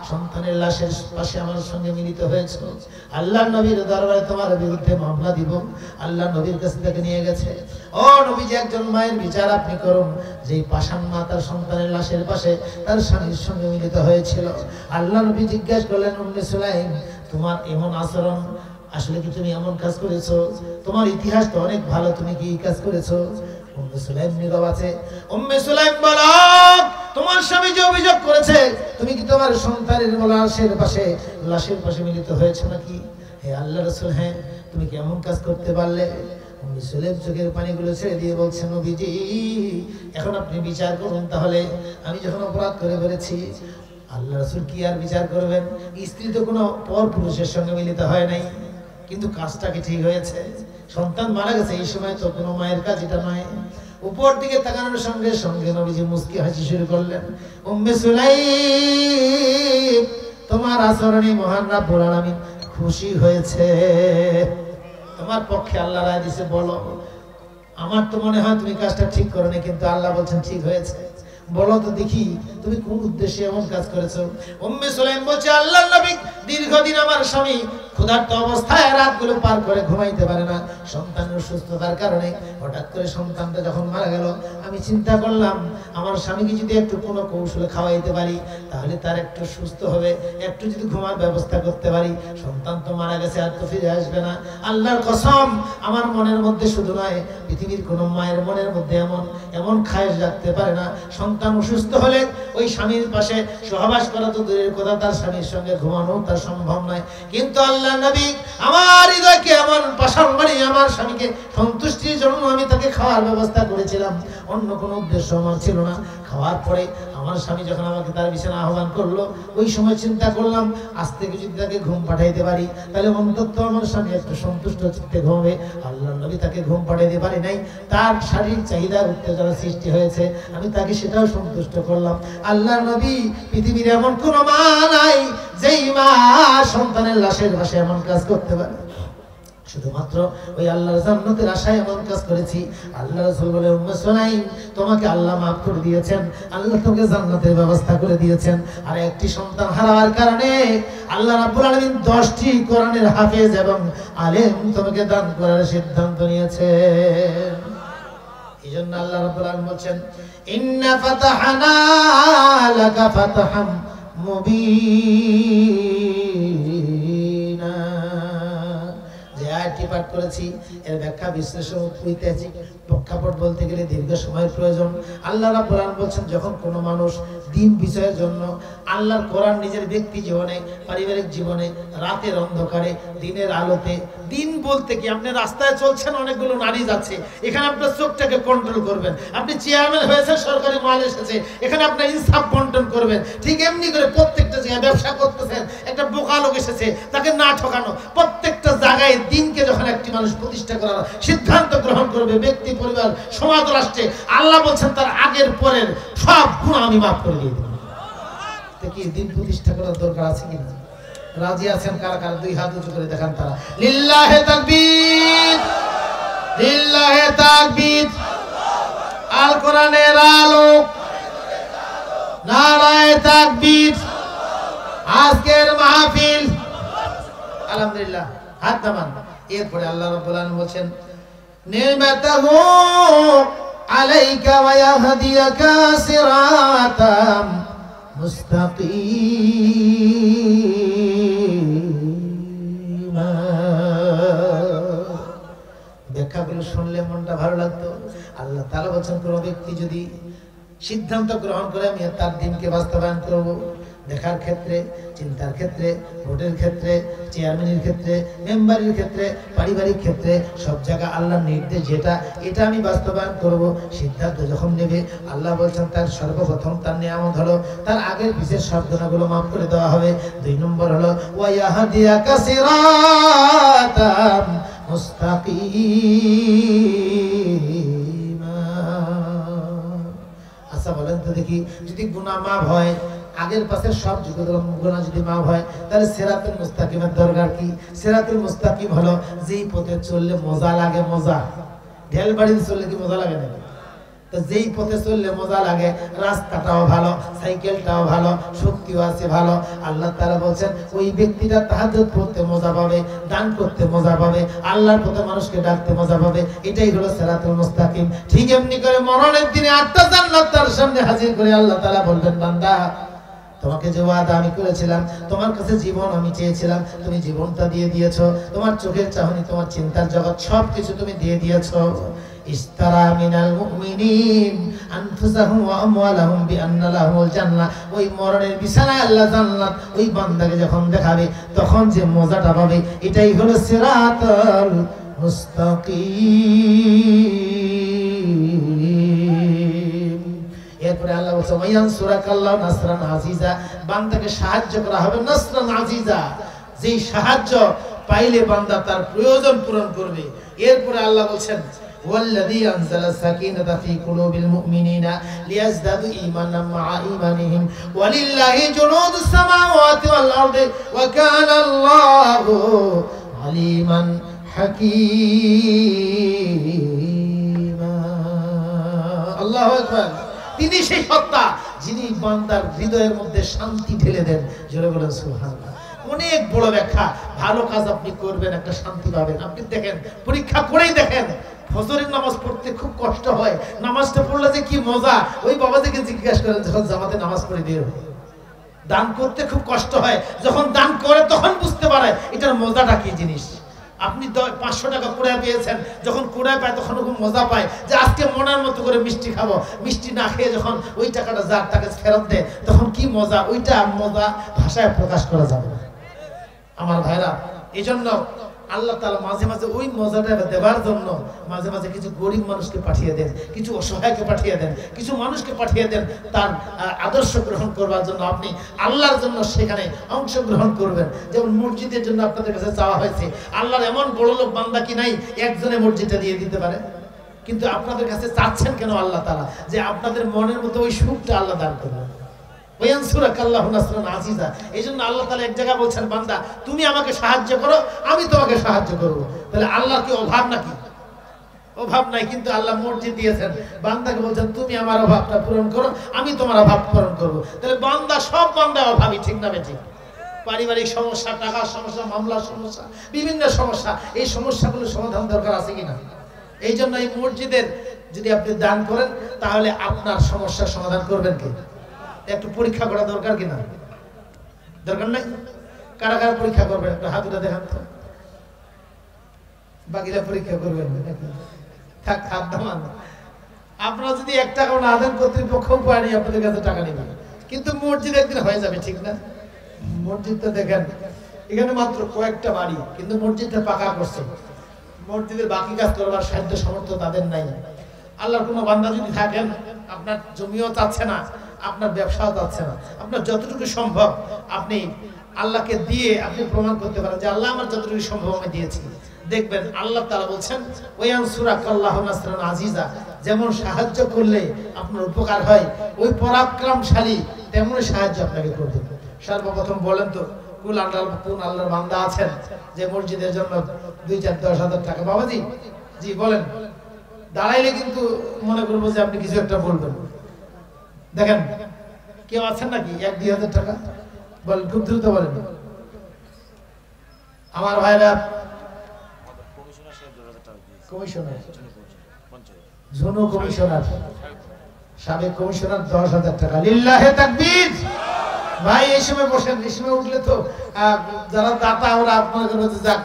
সন্তানের লাশের পাশে আমার সঙ্গে মিলিত হয়েছো। আল্লাহর নবীর দরবারে তোমার বিরুদ্ধে মামলা দিব। আল্লাহ নবীর কাছে থেকে নিয়ে গেছে। ও নবীজি, একজন মায়ের বিচার আপনি করুন। যেই পাষাণ মা তার সন্তানের লাশের পাশে তার স্বামীর সঙ্গে মিলিত হয়েছিল। আল্লাহ নবী জিজ্ঞাসা করলেন, উম্মে সুলাইম তোমার এমন আচরণ, আসলে কি তুমি এমন কাজ করেছো? তোমার ইতিহাস তো অনেক ভালো, তুমি কি এই কাজ করেছো? উম্মে সুলাইম নীরব আছে। উম্মে সুলাইম বলো, তোমার স্বামী যে অভিযোগ করেছে তুমি কি তোমার সন্তানের লাশের পাশে মিলিত হয়েছে নাকি? হে আল্লাহর রাসূল, হ্যাঁ। তুমি কি এমন কাজ করতে পারলে? উম্মে সুলাইম চোখের পানিগুলো ছেড়ে দিয়ে বলছেন, নবীজি এখন আপনি বিচার করুন। তাহলে আমি যখন অপরাধ করে ফেলেছি, আল্লাহ রাসূল কি আর বিচার করবেন? স্ত্রী তো কোনো পর পুরুষের সঙ্গে মিলিত হয় নাই, কিন্তু কাজটা কি ঠিক হয়েছে? সন্তান মারা গেছে, এই সময় তো কোনো মায়ের কাজ এটা নয়। উপর দিকে তাকানোর সঙ্গে সঙ্গে নবীজি মুস্কি হাসি শুরু করলেন। উম্মে সুলাইম তোমার আচরণে মহান রাব্বুল আলামিন খুশি হয়েছে, তোমার পক্ষে আল্লাহ রায় দিয়েছে। বলো, আমার তো মনে হয় তুমি কাজটা ঠিক করো নি, কিন্তু আল্লাহ বলছেন ঠিক হয়েছে। বলো তো দেখি তুমি কোন উদ্দেশ্যে এমন কাজ করেছো? উম্মে সুলাইম বলছে, আল্লাহর নবী দীর্ঘদিন আমার স্বামী ক্ষুধার্ত অবস্থায় রাতগুলো পার করে ঘুমাইতে পারে না সন্তানের অসুস্থতার কারণে। হঠাৎ করে সন্তানটা যখন মারা গেল, আমি চিন্তা করলাম আমার স্বামীকে যদি একটু কোনো কৌশলে খাওয়াইতে পারি তাহলে তার একটু সুস্থ হবে, একটু যদি ঘুমার ব্যবস্থা করতে পারি। সন্তান তো মারা গেছে, আর তো ফিরে আসবে না। আল্লাহর কসম, আমার মনের মধ্যে শুধু নয়, পৃথিবীর কোনো মায়ের মনের মধ্যে এমন খায়েশ রাখতে পারে না সন্তান অসুস্থ হলে ওই স্বামীর পাশে সহবাস করা তো দূরের কথা, তার স্বামীর সঙ্গে ঘুমানো তার সম্ভব নয়। কিন্তু আল্লাহ নবী আমার হৃদয়কে এমন পাষাণ বানিয়ে আমার স্বামীকে সন্তুষ্টির জন্য আমি তাকে খাওয়ার ব্যবস্থা করেছিলাম, অন্য কোনো উদ্দেশ্য আমার ছিল না। খাওয়ার পরে আমার স্বামী যখন আমাকে তার বিছানা আহ্বান করলো, ওই সময় চিন্তা করলাম আজ থেকে যদি তাকে ঘুম পাঠাইতে পারি তাহলে অন্তত আমার স্বামী একটু সন্তুষ্ট চিত্তে ঘুমাবে। আল্লাহ নবী তাকে ঘুম পাঠাইতে পারি নাই, তার শারীরিক চাহিদা উত্তেজনা সৃষ্টি হয়েছে, আমি তাকে সেটাও সন্তুষ্ট করলাম। আল্লাহ নবী পৃথিবীর এমন কোন মা নাই যেই মা সন্তানের লাশের পাশে এমন কাজ করতে পারে। শুধুমাত্র ওই আল্লাহর জান্নাতের আশায় এমন কাজ করেছি। আল্লাহ রাসূল বলে, উম্মে সুলাইম তোমাকে আল্লাহ মাফ করে দিয়েছেন, আল্লাহ তোমাকে জান্নাতের ব্যবস্থা করে দিয়েছেন। আর একটি সন্তান হারানোর কারণে আল্লাহ রাব্বুল আলামিন 10টি কোরআনের হাফেজ এবং আলেম তোমাকে দান করার সিদ্ধান্ত নিয়েছেন। এইজন্য আল্লাহ রাব্বুল আলামিন বলেন, ইন্না ফাতাহনা লাকা ফাতহাম মুবিনা। আয়াতটি পাঠ করেছি, এর ব্যাখ্যা বিশ্লেষণ ঐতিহাসিক প্রেক্ষাপট বলতে গেলে দীর্ঘ সময়ের প্রয়োজন। আল্লাহ রাব্বুল আলামিন বলেন, যখন কোনো মানুষ দিন বিষয়ের জন্য আল্লাহর কোরআন নিজের ব্যক্তি জীবনে, পারিবারিক জীবনে, রাতের অন্ধকারে, দিনের আলোতে, দিন বলতে কি আপনি রাস্তায় চলছেন, অনেকগুলো নারী যাচ্ছে, এখানে আপনার চোখটাকে কন্ট্রোল করবেন। আপনি চেয়ারম্যান হয়েছে, সরকারি মাল এসেছে, এখানে আপনার ইনসাফ বন্টন করবেন। ঠিক এমনি করে প্রত্যেকটা জায়গায় ব্যবসা করতেছেন, একটা বোকা লোক এসেছে, তাকে না ঠকানো। প্রত্যেকটা জায়গায় দিনকে যখন একটি মানুষ প্রতিষ্ঠা করার সিদ্ধান্ত গ্রহণ করবে, ব্যক্তি, পরিবার, সমাজ, রাষ্ট্রে, আল্লাহ বলছেন তার আগের পরের সব গুনাহ আমি মাফ করে দিয়ে দেব। কি দিন প্রতিষ্ঠা করার দরকার আছে কিনা? রাজি আছেন কারা কারা? দুই হাত উঁচু করে দেখান তারা। লিল্লাহে তাকবীর, লিল্লাহে তাকবীর। আল কোরআনের আলো, নারায়ে তাকবীর। আজকের মাহফিল আলহামদুলিল্লাহ। হাত নামান। এরপরে আল্লাহ রাব্বুল আলামিন বলেন নি'মাতাহু আলাইকা ওয়া ইয়াহদিয়াকা সিরাতাম মুস্তাকিমা। ব্যাখ্যাগুলো শুনলে মনটা ভালো লাগতো। আল্লাহ তাআলা বলেন কোন ব্যক্তি যদি সিদ্ধান্ত গ্রহণ করে আমি তার দিনকে বাস্তবায়ন করব, দেখার ক্ষেত্রে, চিন্তার ক্ষেত্রে, ভোটের ক্ষেত্রে, চেয়ারম্যানের ক্ষেত্রে, মেম্বারের ক্ষেত্রে, পারিবারিক ক্ষেত্রে, সব জায়গায় আল্লাহর নির্দেশ যেটা, এটা আমি বাস্তবায়ন করব। সিদ্ধান্ত যখন নেবে আল্লাহ বলছেন তার সর্বপ্রথম তার নিয়ামত হলো তার আগের বিশেষ সব গুনাহগুলো মাফ করে দেওয়া হবে। 2 নম্বর হলো ওয়া ইয়াহদিয়াকা সিরাতাম মুস্তাকিমা। আচ্ছা বলেন তো দেখি, যদি গুনাহ মাফ হয়, আগের পাশের সব গুনাহ যদি মাফ হয়, তাহলে সিরাতুল মুস্তাকিমের দরকার কি? সিরাতুল মুস্তাকিম হলো যেই পথে চললে মজা লাগে, মজা। ঢেল বাড়িতে চললে কি মজা লাগে না? তো যেই পথে চললে মজা লাগে, রাস্তাটাও ভালো, সাইকেলটাও ভালো, শক্তিও আছে ভালো, আল্লাহ তাআলা বলছেন ওই ব্যক্তিটা তাহাজ্জুদ পড়তে মজা পাবে, দান করতে মজা পাবে, আল্লাহর পথে মানুষকে ডাকতে মজা পাবে। এটাই হলো সিরাতুল মুস্তাকিম। ঠিক এমনি করে মরণের দিনে 8টা জান্নাত তার সামনে হাজির করে আল্লাহ তাআলা বলবেন বান্দা তোমাকে যে ওয়াদা আমি করেছিলাম, তোমার কাছে জীবন আমি চেয়েছিলাম, তুমি জীবনটা দিয়ে দিয়েছো। তোমার চোখের চাহনি, তোমার চিন্তার জগৎ সবকিছু তুমি দিয়ে দিয়েছো। ইস্তারা মিনাল মুমিনিন আনফুসাহুম ওয়া আমওয়ালাহুম বিআন্না লাহুমুল জান্নাহ। ওই মরণের বিছানায় আল্লাহ জান্নাত ওই বান্দাকে যখন দেখাবে, তখন যে মজাটা পাবে, এটাই হলো সিরাতুল মুস্তাকিম। এরপরে আল্লাহ বলছে ওয়ায়ানসুরাকাল্লাহু নাসরান আজিজা। বান্দাকে সাহায্য করা হবে নাসরান আজিজা, যেই সাহায্য পাইলে বান্দা তার প্রয়োজন পূরণ করবে। এরপরে আল্লাহ বলছেন ওয়াল্লাযী আনজালা সাকিনাতা ফী কুলুবিল মুমিনিনা লিয়াজদাদু ঈমানান মা'a ঈমানিহিম ওয়ালিল্লাহি জুনুদুস সামাওয়াতি ওয়াল আরদি ওয়া কানা আল্লাহু আলীমান হাকীমা। আল্লাহু আকবার। তিনি সেই সত্তা যিনি বান্দার হৃদয়ের মধ্যে শান্তি ঢেলে দেন। জোরে বলেন সুবহানাল্লাহ। অনেক বড় ব্যাখ্যা। ভালো কাজ আপনি করবেন, একটা শান্তি পাবেন। আপনি দেখেন, পরীক্ষা করেই দেখেন, ফজরের নামাজ পড়তে খুব কষ্ট হয়, নামাজটা পড়লে যে কি মজা, ওই বাবাজিকে জিজ্ঞাসা করেন যখন জামাতে নামাজ পড়ে দিয়ে দান করতে খুব কষ্ট হয়, যখন দান করে তখন বুঝতে পারে এটার মজাটা কি জিনিস। আপনি 500 টাকা কুড়ায় পেয়েছেন, যখন কুড়ায় পায় তখন খুব মজা পায় যে আজকে মনের মতো করে মিষ্টি খাবো। মিষ্টি না খেয়ে যখন ওই টাকাটা যার তাকে ফেরত দেয়, তখন কি মজা, ওইটা মজা ভাষায় প্রকাশ করা যাবে না আমার ভাইরা। এই জন্য আল্লাহ তাআলা মাঝে মাঝে ওই মজাটা দেওয়ার জন্য মাঝে মাঝে কিছু গরিব মানুষকে পাঠিয়ে দেন, কিছু অসহায়কে পাঠিয়ে দেন, কিছু মানুষকে পাঠিয়ে দেন তার আদর্শ গ্রহণ করবার জন্য। আপনি আল্লাহর জন্য সেখানে অংশগ্রহণ করবেন। যেমন মসজিদের জন্য আপনাদের কাছে চাওয়া হয়েছে, আল্লাহর এমন বড় লোক বান্দা কি নাই একজনে মসজিদটা দিয়ে দিতে পারে? কিন্তু আপনাদের কাছে চাচ্ছেন কেন আল্লাহ তাআলা? যে আপনাদের মনের মতো ওই সুখটা আল্লাহ দান করবেন। ওয়ায়ানসুরাকাল্লাহু নাসরান আজিজা। এইজন্য আল্লাহ তাআলা এক জায়গায় বলছেন বান্দা তুমি আমাকে সাহায্য করো, আমি তোমাকে সাহায্য করব। তাহলে আল্লাহর কি অভাব নাকি? অভাব নাই, কিন্তু আল্লাহ মসজিদ দিয়েছেন, বান্দাকে বলছেন তুমি আমার অভাবটা পূরণ করো, আমি তোমার অভাব পূরণ করব। তাহলে বান্দা, সব বান্দা অভাবী, ঠিক না বেঠিক? পারিবারিক সমস্যা, টাকার সমস্যা, মামলার সমস্যা, বিভিন্ন সমস্যা, এই সমস্যাগুলো সমাধান দরকার আছে কিনা? এই জন্য এই মসজিদের যদি আপনি দান করেন, তাহলে আপনার সমস্যার সমাধান করবেন কে? একটু পরীক্ষা করা দরকার কিনা? দরকার নাই? কারা কারা পরীক্ষা করবেন? একটু হাত উঠে দেখান তো। বাকিরা পরীক্ষা করবেন থাক, হাত নামান। আপনারা যদি 1 টাকাও না দেন, কর্তৃপক্ষ উপায় নেই, আপনাদের কাছে টাকা নেবে। কিন্তু মসজিদ একদিন হয়ে যাবে, ঠিক না? মসজিদটা দেখেন, এখানে মাত্র কয়েকটা বাড়ি, কিন্তু মসজিদটা পাকা করছে। মসজিদের বাকি কাজ করবার সাধ্য সামর্থ্য তাদের নাই। আল্লাহর কোনো বান্দা যদি থাকেন, আপনার জমিও চাচ্ছে না, আপনার ব্যবসাও চাচ্ছে না, আপনার যতটুকু সম্ভব আপনি আল্লাহকে দিয়ে আপনি প্রমাণ করতে পারেন যে আল্লাহ আমার যতটুকু সম্ভব আমি দিয়েছি। দেখবেন আল্লাহ তাআলা বলছেন ওয়ায়ানসুরাকাল্লাহু নাসরান আজিজা। যেমন সাহায্য করলে আপনার উপকার হয়, ওই পরাক্রমশালী তেমনই সাহায্য আপনাকে করবে। সর্বপ্রথম বলেন তো কুল আল্লাহর বান্দা আছেন যে মসজিদের জন্য 2-4-10,000 টাকা? বাবাজি জি বলেন, দাঁড়াইলে কিন্তু মনে করবো যে আপনি কিছু একটা বলবেন। দেখেন কেউ আছেন নাকি 1-2,000 টাকা? বলেন, খুব দ্রুত বলেন। আমার ভাইরা কমিশনার, জুনু কমিশনার, সাবেক কমিশনার 10,000 টাকা। লিল্লাহে তাকবীর। ভাই এই সময় বসেন, এই সময় উঠলে তো যারা দাতা ওরা আপনাদের যাক